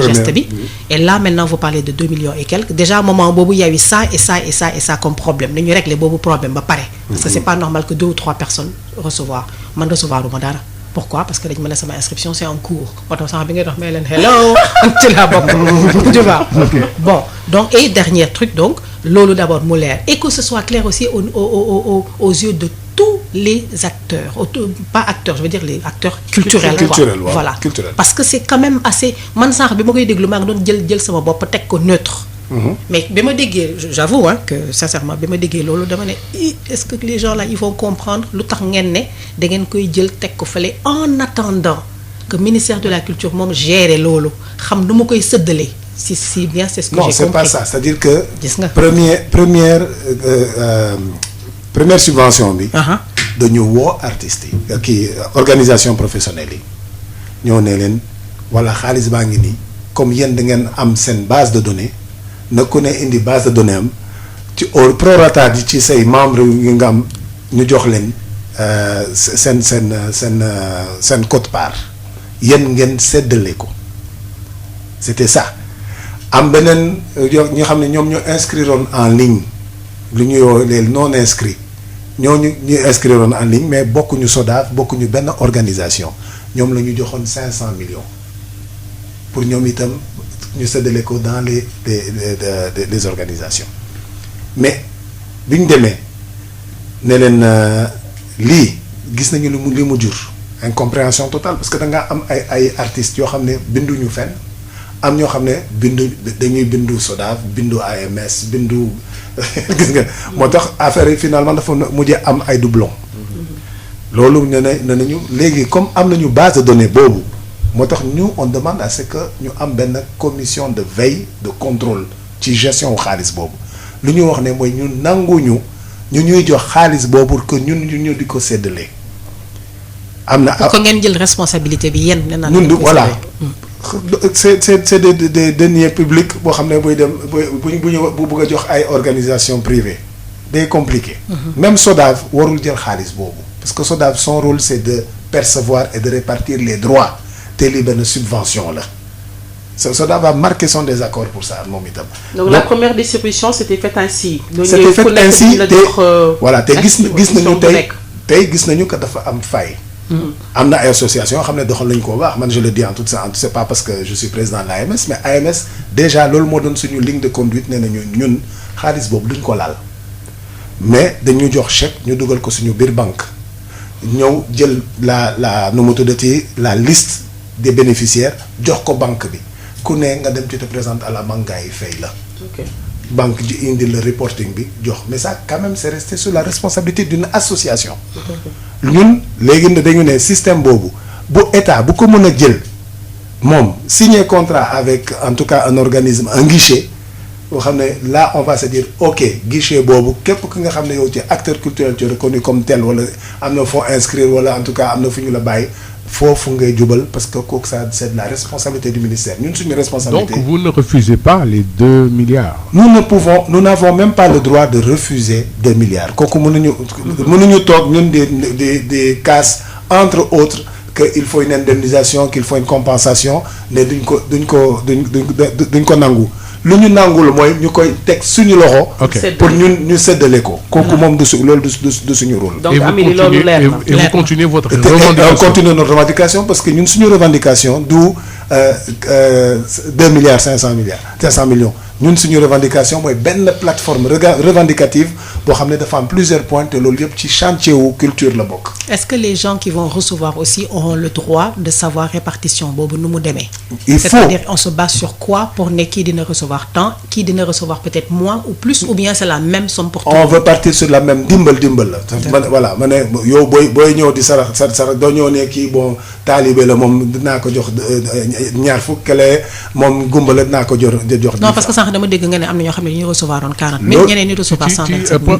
geste bi et là maintenant vous parlez de 2 millions et quelques déjà moment boobu y a eu ça et ça et ça et ça comme problème nañu régler boobu problème ba pare parce que c'est pas normal que 2 ou 3 personnes recevoir uma dara pourquoi parce que dañ mën a sama inscription c'est en cours moo tax sax bi ngay dox may leen hello ci laa bokk tu vois bon donc et dernier truc donc loolu d'abord mu leer et que ce soit clair aussi aux yeux de tous les acteurs pas acteurs je veux dire les acteurs culturels voilà parce que c'est quand même assez man sax bi ma koy déglu maa ngi doon jël sama bopp teg ko neutre mais bi ma déggee j'avoue que sincèrement bi ma déggee loolu dama ne est-ce que les gens là ils vont comprendre lu tax ngeen ne da ngeen koy jël teg ko fële en attendant que ministère de la culture moom gérer loolu xam nu ma koy sëddalee si bien c'est ce que j'ai compris. Non, c'est pas ça, c'est-à-dire que première subvention bi dañu woo artistes yi kii organisation professionnelle yi ñoo ne leen wala xaalis baa ngi nii comme yéen da ngeen am seen base de données na ku ne indi base de données am ci au prorata ji ci say membres yi nga am ñu jox leen seen quote-part yéen ngeen séddale ko c'était ça am beneen ñoo xam ne ñoom ñoo inscrire en ligne lu ñuy woo les non inscrits ñooñu ñu inscrire en ligne mais bokkuñu SODAV bokkuñu benn organisation ñoom la ñu joxoon 500 millions pour ñoom itam ñu séddale ko dans les organisations mais bi ñu demee ne leen lii gis nañu li mu jur incompréhension totale parce que da ngaa am ay artistes yoo xam ne binduñu fenn am ñoo xam ne dañuy bindu SODAV bindu AMS bindu gis nga moo tax affaire yi finalement dafa mujjee am ay doublons loolu ne nañu léegi comme am nañu base de données boobu moo tax ñu on demande à ce que ñu am benn commission de veille de contrôle ci gestion wu xaalis boobu lu ñu wax ne mooy ñu nanguñu ñu ñuy jox xaalis boobu pour que ñu di ko séddale. am na pour que ngeen jël responsabilité bi yéen. ñun du voilà c'est des deniers publics boo xam ne buy dem bu bëgg a jox ay organisations privées day compliqué. Même SODAV warul jël xaalis boobu parce que SODAV son rôle c'est de percevoir et de répartir les droits te lii benn subvention la. SODAV a marqué son désaccord pour ça moom itam. Donc la première distribution c'était fait ainsi. C'était fait ainsi te voilà te gis nañu tey gis nañu que dafa am faille. am na ay association yoo xam ne doxal nañu ko baax man je le dis en toute ça c'est pas parce que je suis président de l'AMS mais AMS déjà loolu moo doon suñu ligne de conduite nee nañu ñun xaalis boobu duñ ko laal mais dañu jox chèque ñu dugal ko suñu biir banque ñëw jël la nu mu tuddati la liste des bénéficiaires jox ko banque bi ku ne nga dem tu te présentes à la banque yi fay la. banque ji indi le reporting bi jox mais ça quand même c'est resté sous la responsabilité d'une association. ñun léegi dañu ne système boobu bu état bu ko mën a jël moom signer contrat avec en tout cas un organisme un guichet boo xam ne là on va se dire ok guichet boobu képp ki nga xam ne yow ci acteur culturel tu es reconnu comme tel wala am na foo inscrire wala en tout cas am na fu ñu la bàyyi foofu ngay jubal parce que kooku ça c'est de la responsabilité du ministère ñun suñu responsabilité. Donc vous ne refusez pas les 2 milliards. Nous n'avons même pas le droit de refuser 2 milliards kooku mënuñu toog ñun des cases entre autres que il faut une indemnisation qu'il faut une compensation ne duñ ko nangu lu ñu nangul mooy ñu koy teg suñu loxo. pour ñu séddale ko. kooku moom loolu du suñu rôle. donc Amelie loolu leer na et vous continuez votre revendication. On continue notre revendication parce que ñun suñu revendication du 2 milliards 500 millions ñun suñu revendication mooy benn plateforme revendicative boo xam ne dafa am plusieurs points te loolu yëpp ci chantier wu culture la bokk. Est-ce que les gens qui vont recevoir aussi auront le droit de savoir répartition boobu nu mu demee. C'est-à-dire on se base sur quoi pour ne kii dina recevoir tant kii dina recevoir peut-être moins ou plus ou bien c'est la même somme pour tout. On veut partir sur la même dimbal la. Voilà ma ne yow booy ñëw di sarax doo ñëw ne kii bon taalibe la moom dinaa ko jox ñaar fukk kele moom gumba la dinaa ko jox. non parce que sànq dama dégg nga ne am na ñoo xam ne dañuy recevoir woon 40 000 ñeneen ñi recevoir 127 000.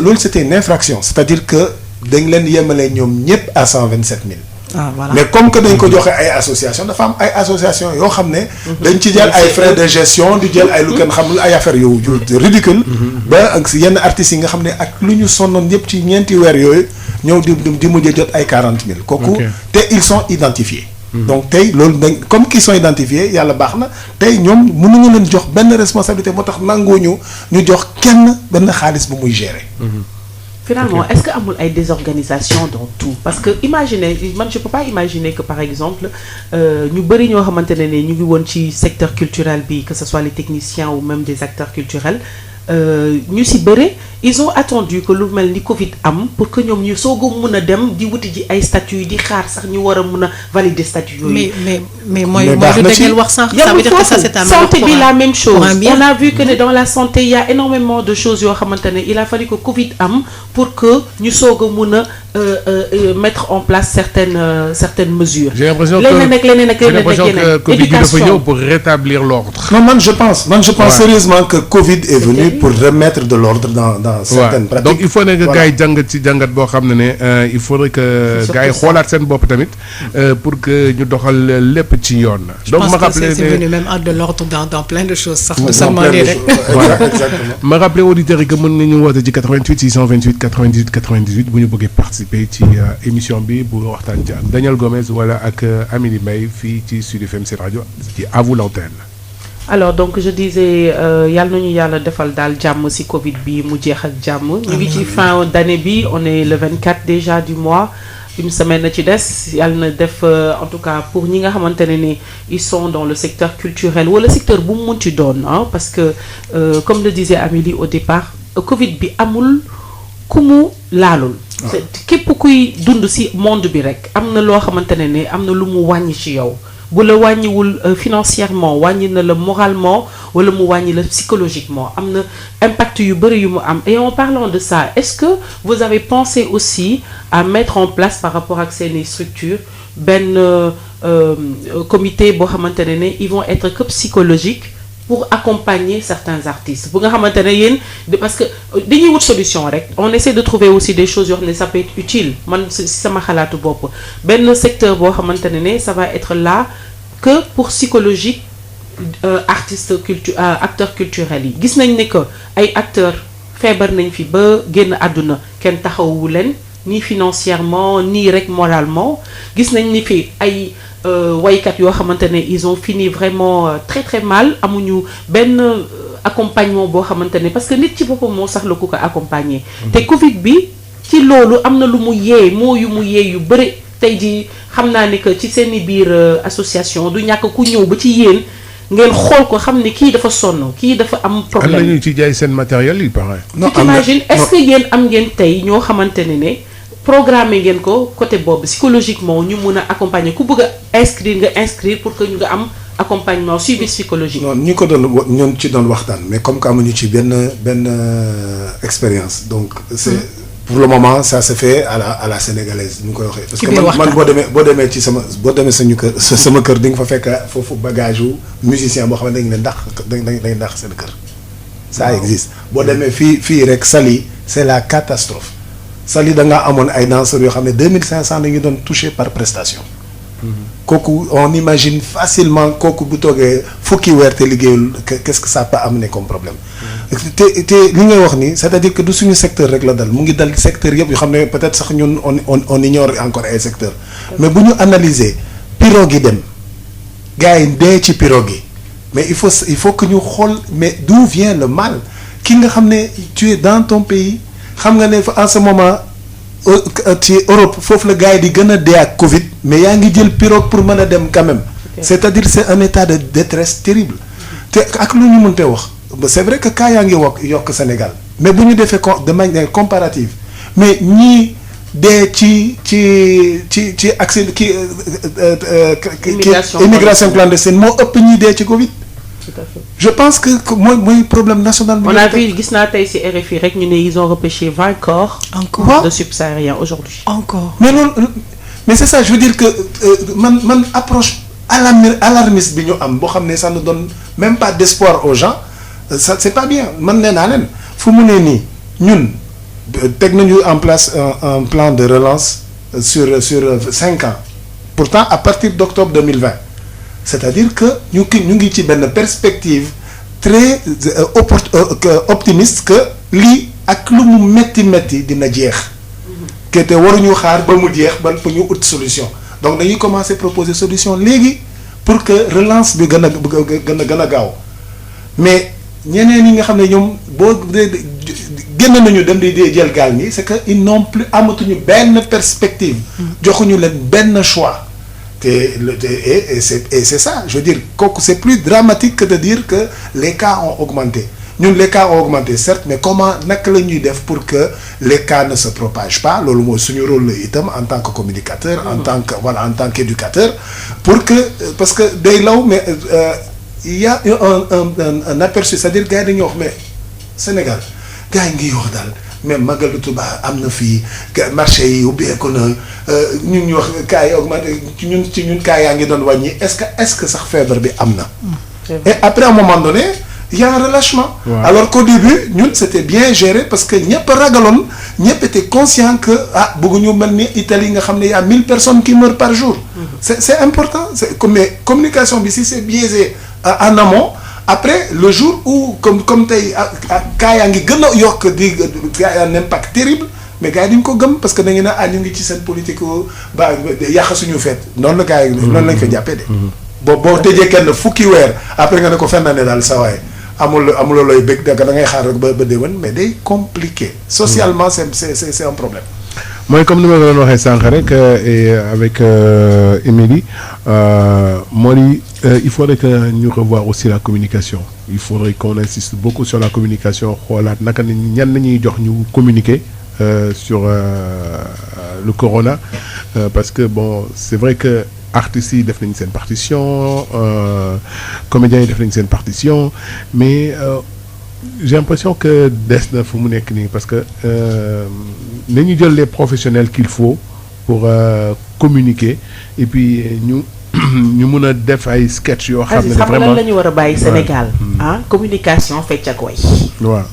loolu c'était une infraction c'est-à-dire que dañ leen yemale ñoom ñëpp à 127 000. Ah, voilà. Mais comme que dañ ko joxe ay association dafa am ay association yoo xam ne dañ ci jël ay frais de gestion di jël ay lu kenn xamul ay affaires yu ridicule ba ak yenn artistes yi nga xam ne ak lu ñu sonnoon yëpp ci ñeenti weer yooyu ñëw di mujjee jot ay 40 000 kooku te ils sont identifiés. Donc tey loolu dañ comme qu'ils sont identifiés yàlla baax na tey ñoom mënuñu leen jox benn responsabilité moo tax nanguñu ñu jox kenn benn xaalis bu muy gérer. Finalement, est-ce qu'il y a des désorganisations dans tout? Parce que imaginez, moi je peux pas imaginer que par exemple, nous avons un secteur culturel, que ce soit les techniciens ou même des acteurs culturels, ñu si bëre ils ont attendu que lu mel ni Covid am pour que ñoom ñu soog a mën a dem di wuti ji ay statuts yi di xaar sax ñu war a mën a valider statut yooyu. mais mooy lu dangeen wax sànq. ça veut dire que ça c'est un santé bi la même chose. On a vu que dans la santé il y a énormément de choses yoo xamante ne il a fallu que Covid am pour que ñu soog a mën a mettre en place certaines mesures. J'ai l'impression que Covid dafa ñëw pour rétablir l'ordre. Non, man je pense sérieusement que Covid est venu pour remettre de l'ordre dans certaines pratiques. Donc il faut que gars yi jàngat ci jàngat boo xam ne il faudrait que gars yi xoolaat seen bopp tamit pour que ñu doxal lépp ci yoon. Donc ma rappelé c'est venu même de l'ordre dans plein de choses sax de seulement lii rek. Voilà exactement. Ma rappelé auditeurs yi que mën nañu woote ci 88 628 98 98 bu ñu bëggee participer ci émission bi bu waxtaan ci Daniel Gomez wala ak Amelie Mbaye fii ci Sud FM seen rajo ci à vous l'antenne. Alors donc je disais yàlla nañu yàlla defal daal jàmm ci Covid bi mu jeex ak jàmm. ñu ngi ci fin d'année bi on est le 24 déjà du mois. Une semaine na ci des yàlla na def en tout cas pour ñi nga xamante ne ni ils sont dans le secteur culturel wala secteur bu mu munti doon parce que comme le disait Amélie au départ Covid bi amul ku mu laalul. képp kuy dund ci monde bi rek am na loo xamante ne ni am na lu mu wàññi ci yow. bu la wàññiwul financièrement wàññi na la moralement wala mu wàññi la psychologiquement am na impact yu bëri yu mu am et en parlant de ça est-ce que vous avez pensé aussi à mettre en place par rapport ak seeni structure benn comité boo xamante ne ils vont être que psychologiques pour accompagner certains artistes bu nga xamante ne yéen parce que dañuy wut solution rek on essaie de trouver aussi des choses yoo xam ne ça peut être utile man si sama xalaatu bopp benn secteur boo xamante ne ça va être là que pour psychologique acteurs culturels yi gis nañ ne que ay acteurs feebar nañ fi ba génn àdduna kenn taxawu leen ni financièrement ni rek moralement gis nañ ni fi ay waykat yoo xamante ne ils ont fini vraiment très très mal amuñu benn accompagnement boo xamante ne parce que nit ci boppam moo sax la ku ko accompagner. te Covid bi ci loolu am na lu mu yee yu mu yee yu bëri tey jii xam naa ne que ci seeni biir association du ñàkk ku ñëw ba ci yéen ngeen xool ko xam ne kii dafa sonn kii dafa am problème. am nañu ci jaay seen matériel yi pareil. non t'imagines est-ce que yéen am ngeen tey ñoo xamante ne programmer ngeen ko côté boobu psychologiquement ñu mun a accompagner ku bëgg a inscrire pour que ñu nga am accompagnement suivi psychologique. non ñu ko doon ñoon ci doon waxtaan mais comme que amuñu ci benn expérience donc c'est pour le moment ça se fait à la sénégalaise ñu koy waxee. parce que man boo demee ci boo demee sama kër di nga fa fekk foofu bagage yu musicien boo xam ne dañ leen dañ ndax seen kër. ça existe boo demee fii rek Saly c'est la catastrophe. Saly da ngaa amoon ay danseurs yoo xam ne 2500 la ñu doon touché par prestation. kooku on imagine facilement kooku bu toogee fukki weer te liggéeyul qu'est-ce que ça peut amener comme problème. te li ngay wax nii c'est-à-dire que du suñu secteur rek la dal mu ngi dal secteur yëpp yoo xam ne peut-être sax ñun on ignore encore ay secteurs. mais bu ñu analyser pirogue yi dem gars yi dee ci pirogue yi mais il faut que ñu xool mais d'où vient le mal ki nga xam ne tu es dans ton pays. xam nga ne en ce moment ci Europe foofu la gars yi di gën a dee ak Covid mais yaa ngi jël pirogue pour mën a dem quand même. c'est-à-dire c'est un état de détresse terrible. te ak lu ñu mënte wax c'est vrai que cas yaa ngi yokk Sénégal mais bu ñu defee de manière comparative mais ñii dee ci accès immigration clandestine moo ëpp ñii dee ci Covid. Tout à fait. Je pense que mooy problème national. On a vu gis naa tey ci RFI rek ñu ne ils ont repêché 20 corps. encore de subsahariens aujourd'hui. encore mais c'est ça je veux dire que man approche alarmiste bi ñu am boo xam ne ça ne donne même pas d'espoir aux gens ça c'est pas bien man nee naa leen fu mu ne nii ñun teg nañu en place un plan de relance sur 5 ans pourtant à partir d'octobre 2020. c'est-à-dire que ñu ngi ci benn perspective très optimiste que lii ak lu mu metti dina jeex. que te waruñu xaar ba mu jeex ba pour ñu ut solution donc dañuy commencer proposer solution léegi pour que relance bi gën a gaaw mais ñeneen yi nga xam ne ñoom boo génn nañu dem di jël gaal ñi c'est que ils n'ont plus amatuñu benn perspective. joxuñu leen benn choix. Et c'est ça je veux dire kooku c'est plus dramatique que de dire que les cas ont augmenté ñun les cas ont augmenté certes mais comment naka la ñuy def pour que les cas ne se propagent pas loolu mooy suñu rôle la itam en tant que communicateur en tant qu'éducateur pour que parce que day law mais il y a un aperçu c'est-à-dire gars yi dañuy wax mais Sénégal gars yi ngi wax daal même Magalu Touba am na fii marché yi ubbeeku na ñun ñu wax cas yi augmenté ñun cas yaa ngi doon wàññi est-ce que sax feebar bi am na. et après à un moment donné il y a un relâchement. alors qu'au début ñun c'était bien géré parce que ñëpp ragaloon ñëpp étaient conscients que bëgguñu mel ni Italie nga xam ne y a 1000 personnes qui meurent par jour. c'est important mais communication bi si c'est biaisé en amont. après le jour où comme tey cas yaa ngi gën a yokk di un impact terrible mais gars yi duñ ko gëm parce que dañu ne ñu ngi ci seen politique ba yàq suñu feet noonu la gars yi noonu lañ ko jàppee de. boo tëjee kenn fukki weer après nga ne ko fenn ne daal sa waay amul looy bëgg da ngay xaar rek ba déwén mais day compliqué socialement c'est un problème. mooy comme ni ma doon waxee sànq rek et avec Amelie moo di il faudrait que ñu revoir aussi la communication il faudrait qu'on insiste beaucoup sur la communication xoolaat naka ñan nañuy jox ñu communiquer sur le corona parce que bon c'est vrai que artistes yi def nañ seen partition comédiens yi def nañ seen partition mais j'ai l'impression que des na fu mu nekk nii parce que nañu jël les professionnels qu'il faut pour communiquer et puis ñu mun a def ay sketch yoo xam ne vraiment lan la ñu war a bàyyi Sénégal communication fecc ak way waaw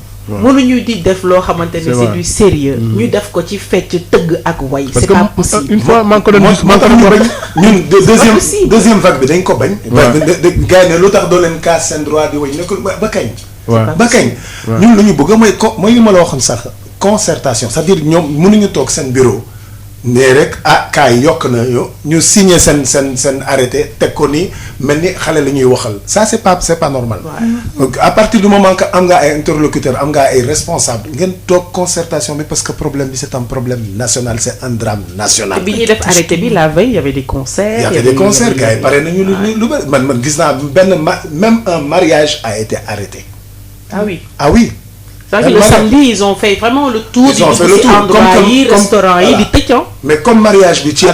mënuñu di def loo xamante ne c'est du sérieux ñu def ko ci fecc tëgg ak way c'est pas possible une fois man ko doon ñun deuxième vague bi dañ ko bañ gars yi ne lu tax doo leen kaas seen droit di way ne ko ba kañ ba kañ ñun lu ñu bëgg mooy li ma la waxoon sax concertation c'est-à-dire ñoom mënuñu toog seen bureau nee rek kaay yokk na ñu signer seen arrêté teg ko ni mel ni xale la ñuy waxal ça c'est pas normal. Donc à partir du moment que am nga ay interlocuteurs am nga ay responsables ngeen toog concertation bi parce que problème bi c'est un problème national c'est un drame national. bi ñuy def arrêté bi la veille il y avait des concerts. il y avait des concerts gars yi pare nañu lu bëri man gis naa même un mariage a été arrêté. Ah oui. C'est-à-dire le samedi ils ont fait vraiment le tour. Ils ont fait le tour comme restaurant yi di tëj. mais comme mariage bi ci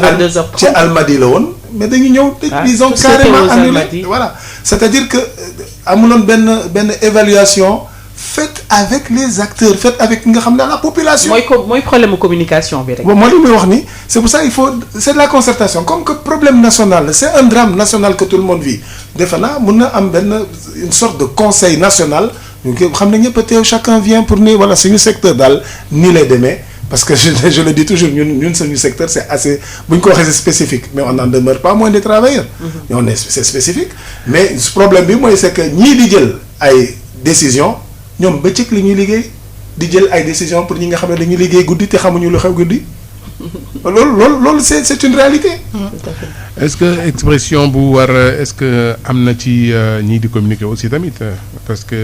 Almadies la woon mais dañu ñëw ils ont carrément annulé voilà c'est-à-dire que amuloon benn évaluation faite avec les acteurs faite avec nga xam ne la population. mooy problème communication bi rek. bon moo li muy wax ni c'est pour ça c'est de la concertation comme que problème national c'est un drame national que tout le monde vit defe naa mun na am une sorte de conseil national ñu xam ne ñëpp a teew chacun vient pour ni voilà suñu secteur daal nii lay demee parce que je le dis toujours ñun suñu secteur c'est assez bu ñu ko waxee c'est spécifique mais on n'en demeure pas moins des travailleurs. C'est spécifique mais problème bi mooy c'est que ñii di jël ay décisions ñoom bëccëg li ñuy liggéey di jël ay décisions pour ñi nga xam ne dañuy liggéey guddi te xamuñu lu xew guddi loolu c'est une réalité. est-ce que expression bu war est-ce que am na ci ñii di communiquer aussi tamit parce que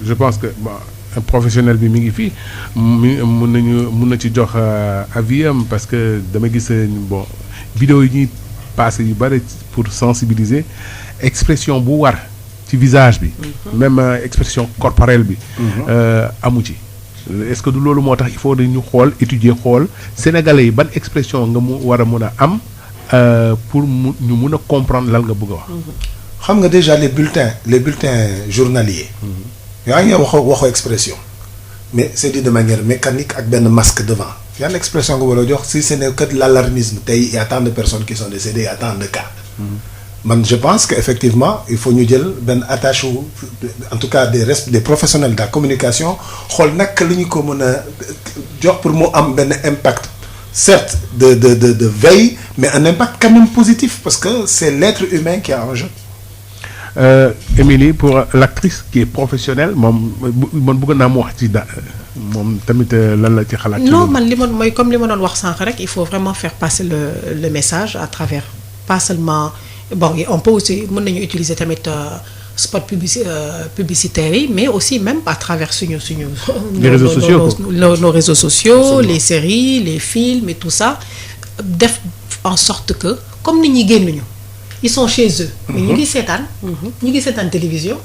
je pense que bon un professionnel bi mi ngi fii mun na ci jox avis am parce que dama gis bon vidéo yi ñuy passé yu bari pour sensibiliser expression bu war ci visage bi. même expression corporelle bi. amu ci. est-ce que du loolu moo tax il faut dañu xool étudier xool sénégalais yi ban expression nga mu war a mun a am pour ñu mun a comprendre lan nga bëgg a wax. xam nga déjà les bulletins journaliers. yaa ngi waxu expression mais c'est dit de manière mécanique ak benn masque devant yan expression nga war a jox si ce n'est que de l'alarmisme tey il y a tant de personnes qui sont décédées il y a tant de cas. man je pense que effectivement il faut ñu jël benn attache en tout cas des professionnels de la communication xool naka la ñu ko mën a jox pour mu am benn impact certes de veille mais un impact quand même positif parce que c'est l'être humain qui est en jeu. Amélie pour l'actrice qui est professionnelle moom bëgg naa mu wax ci moom tamit lan la ci xalaat. non man li ma mooy comme li ma doon wax sànq rek il faut vraiment faire passer le message à travers pas seulement. Bon, on peut aussi mën nañu utiliser tamit spot publicitaire yi mais aussi même à travers nos réseaux sociaux les séries les films et tout ça def en sorte que comme nit ñi génnuñu ils sont chez eux mais ñu ngi seetaan télévision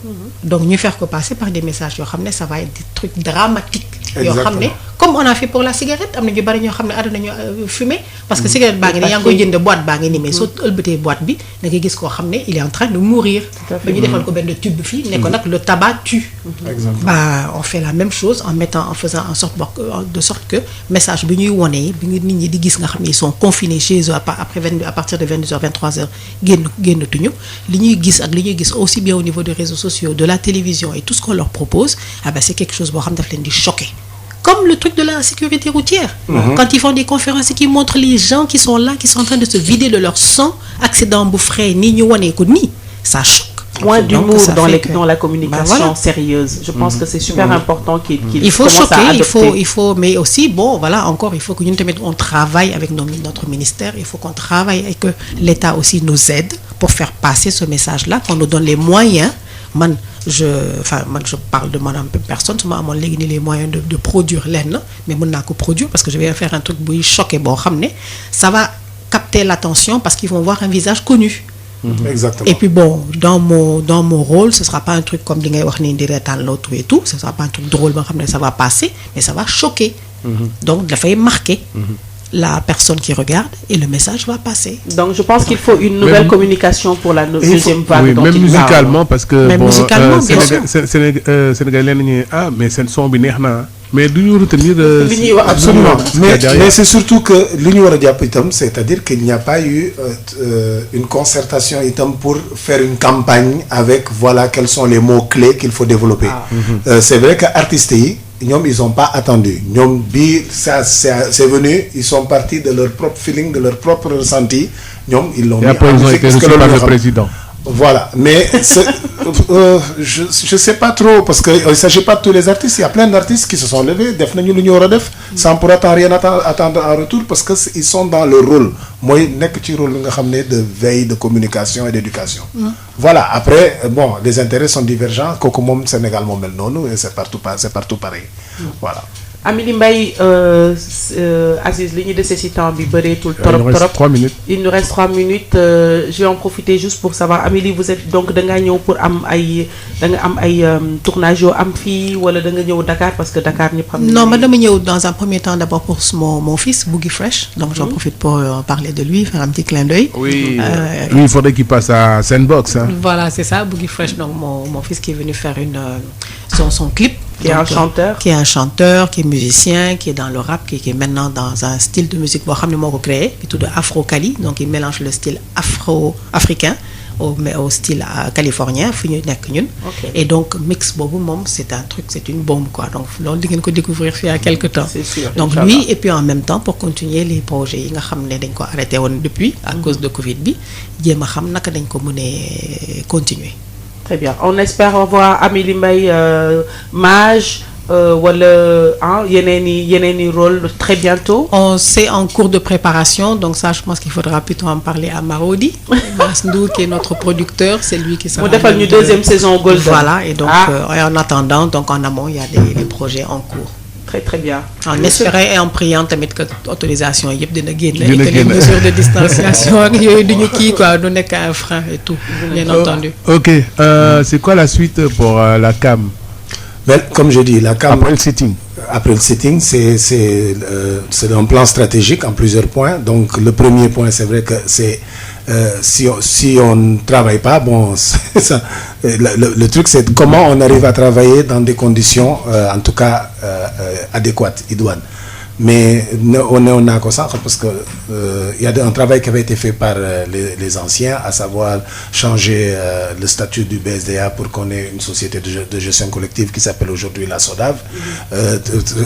donc ñu faire ko passer par des messages yoo xam ne ça va être des trucs dramatiques yoo xam ne comme on a fait pour la cigarette am na ñu bari ñoo xam ne àdduna ñu fumer parce que cigarette baa ngi ne yaa ngi koy jënd boîte baa ngi nii mais soo ëlbatee boîte bi da ngay gis koo xam ne il est en train de mourir ba ñu defal ko benn tube fii ne ko nag le tabac tue. Bah on fait la même chose en faisant en sorte de sorte que message bi ñuy wonee bi nit ñi di gis nga xam ne ils sont confinés chez eux à partir de 22h 23h génnatuñu li ñuy gis ak li ñuy gis aussi bien au niveau des réseaux sociaux de la télévision et tout ce qu'on leur propose c'est quelque chose boo xam daf leen di choquer. Comme le truc de la sécurité routière. Quand ils font des conférences et qu'ils montrent les gens qui sont là, qui sont en train de se vider de leur sang, accident bouffré, ni ça choque. Moins d'humour dans la communication sérieuse. Je pense que c'est super important qu'il faut choquer, il faut, mais aussi, bon, voilà, encore, il faut que nous on travaille avec notre ministère, il faut qu'on travaille et que l'État aussi nous aide pour faire passer ce message-là, qu'on nous donne les moyens. Je parle de moi en personne, je n'ai les moyens de produire l'aine, mais je n'ai produire parce que je vais faire un truc qui choqué, ça va capter l'attention parce qu'ils vont voir un visage connu. Exactement. Et puis bon, dans mon rôle, ce ne sera pas un truc comme l'autre et tout, ce ne sera pas un truc drôle, ça va passer, mais ça va choquer. Donc, il faut marquer la personne qui regarde et le message va passer. Donc, je pense qu'il faut une nouvelle communication pour la deuxième vague. Oui, même musicalement, parce que même musicalement, bien sûr. Sénégalais, mais c'est un son binaire. Mais d'où nous retenir absolument. Mais c'est surtout que l'Union européenne, c'est-à-dire qu'il n'y a pas eu une concertation pour faire une campagne avec voilà quels sont les mots clés qu'il faut développer. C'est vrai que artistes ils n'ont pas attendu. C'est venu, ils sont partis de leur propre feeling, de leur propre ressenti. Ils l'ont mis après, ils ont été reçus par le président. Voilà, mais je sais pas trop parce qu'il ne s'agit pas de tous les artistes. Il y a plein d'artistes qui se sont levés, sans pour autant rien attendre en retour parce qu'ils sont dans le rôle. Moi, je rôle de veille, de communication et d'éducation. Voilà, après, bon, les intérêts sont divergents. Kokomom, Sénégal, et c'est partout pareil. Voilà. Amelie Mbaye, Aziz, ligne de ces temps, il nous reste 3 minutes. Il nous reste 3 minutes. Je vais en profiter juste pour savoir, Amelie, vous êtes donc d'Angagno pour tournage au Amphi ou d'Angagno Dakar parce que Dakar n'est pas. Non, madame, dans un premier temps d'abord pour mon fils, Boogie Fresh. Donc j'en profite pour parler de lui, faire un petit clin d'œil. Oui, lui, il faudrait qu'il passe à Sandbox. Hein. Voilà, c'est ça, Boogie Fresh. Donc mon fils qui est venu faire son clip. Qui est un chanteur. Qui est un chanteur, qui est musicien, qui est dans le rap, qui est maintenant dans un style de musique qui est tout de Afro-Cali. Donc il mélange le style afro-africain au style californien. Et donc mix bobo mom, c'est un truc, c'est une bombe quoi. Donc l'on dit qu'on découvrir il y a quelques temps. C'est sûr. Donc lui et puis en même temps pour continuer les projets, il a arrêté depuis à cause de Covid bi, il continuer. Très bien. On espère revoir Amelie Mbaye Mage Yeneni rôle très bientôt. C'est en cours de préparation, donc ça je pense qu'il faudra plutôt en parler à Marodi. Masndou qui est notre producteur, c'est lui qui sera. On défend une deuxième saison Golden. Voilà, et donc en attendant, donc en amont, il y a des projets en cours. Très bien. En espérant et en priant que l'autorisation y ait les mesures de distanciation, il y a un frein et tout, bien entendu. Ok, c'est quoi la suite pour la CAM? Comme je dis, la CAM. Après le sitting, c'est un plan stratégique en plusieurs points. Donc le premier point, c'est vrai que c'est si on ne travaille pas, bon, ça, le truc c'est comment on arrive à travailler dans des conditions en tout cas adéquates, idoines. Mais on a ça parce que il y a un travail qui avait été fait par les anciens, à savoir changer le statut du BSDA pour qu'on ait une société de gestion collective qui s'appelle aujourd'hui la SODAV,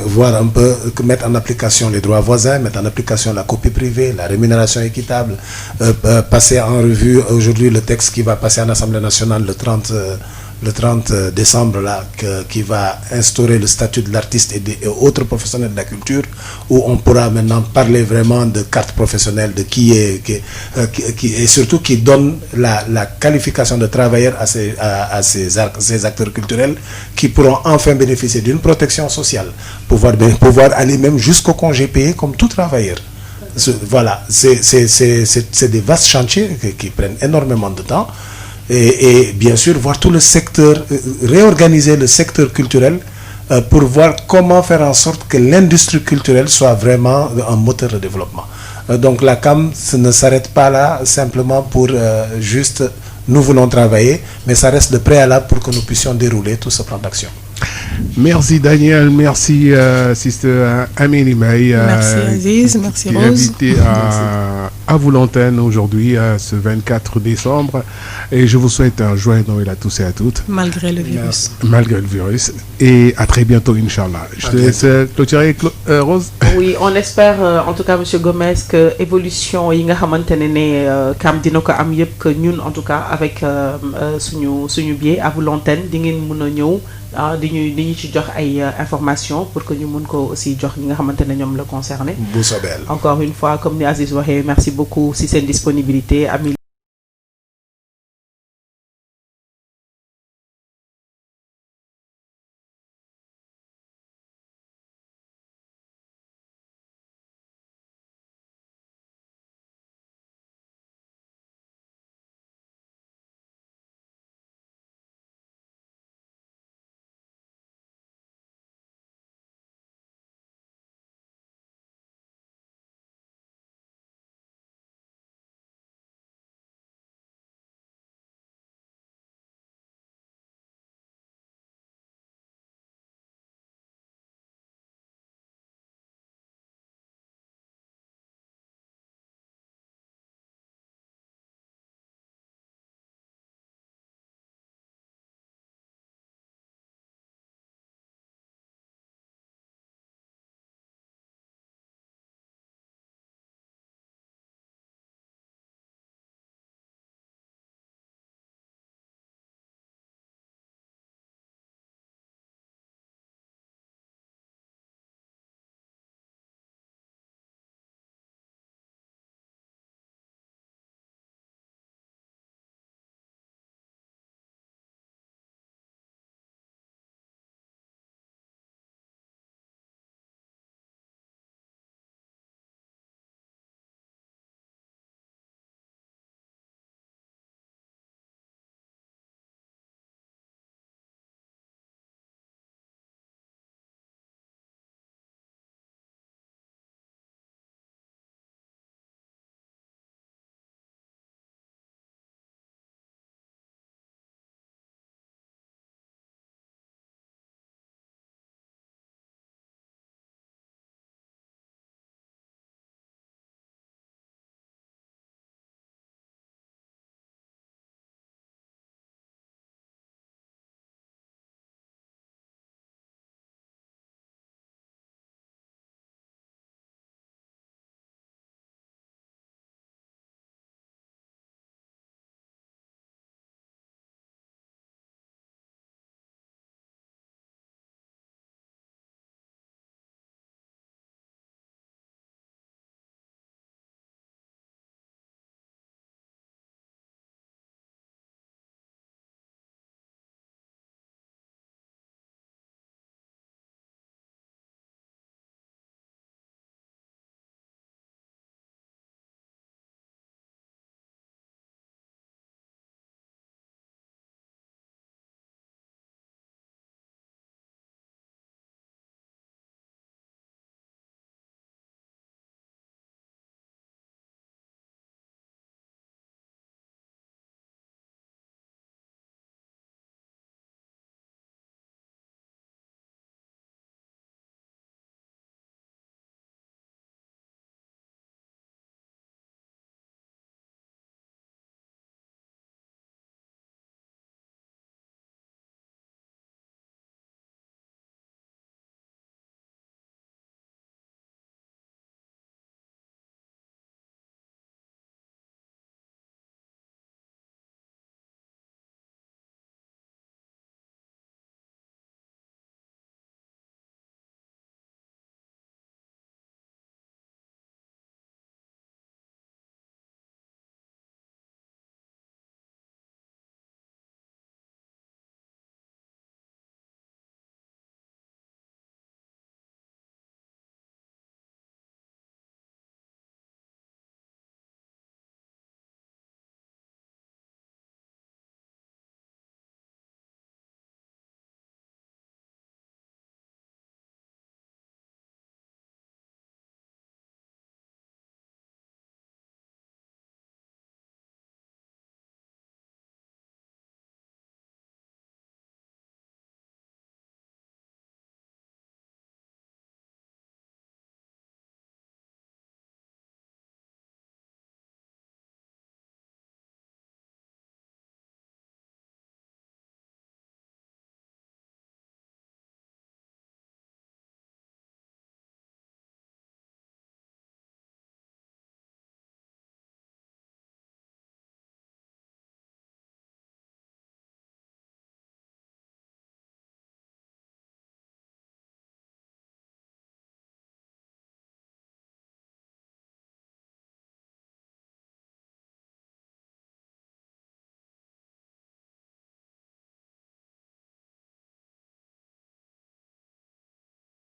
voir un peu, mettre en application les droits voisins, mettre en application la copie privée, la rémunération équitable, passer en revue aujourd'hui le texte qui va passer en Assemblée nationale le 30 décembre là, qui va instaurer le statut de l'artiste et autres professionnels de la culture, où on pourra maintenant parler vraiment de carte professionnelle, de qui et surtout qui donne la qualification de travailleur à ces acteurs culturels qui pourront enfin bénéficier d'une protection sociale, pouvoir aller même jusqu'au congé payé comme tout travailleur. Voilà, c'est des vastes chantiers qui prennent énormément de temps. Et bien sûr voir tout le secteur, réorganiser le secteur culturel pour voir comment faire en sorte que l'industrie culturelle soit vraiment un moteur de développement. Donc la CAM ne s'arrête pas là simplement pour juste nous voulons travailler, mais ça reste le préalable pour que nous puissions dérouler tout ce plan d'action. Merci Daniel, merci Sister Amelie Mbaye. Merci Aziz, merci Rose. Invité à vous l'antenne aujourd'hui, ce 24 décembre. Et je vous souhaite un joyeux Noël à tous et à toutes. Malgré le virus. Malgré le virus. Et à très bientôt, Inch'Allah. Je te laisse clôturer, Rose. Oui, on espère, en tout cas, M. Gomez, que l'évolution, Kam Dinoko Amiep, que nous, en tout cas, avec Sunyu Bié, à vous l'antenne, Dingin Mounonyo, di ci jox ay informations pour que ñu mën ko aussi jox ñi nga xamantene ñom la concerné. Bu sobel. Encore une fois comme ni Aziz waxé, merci beaucoup si seen disponibilité. Amelie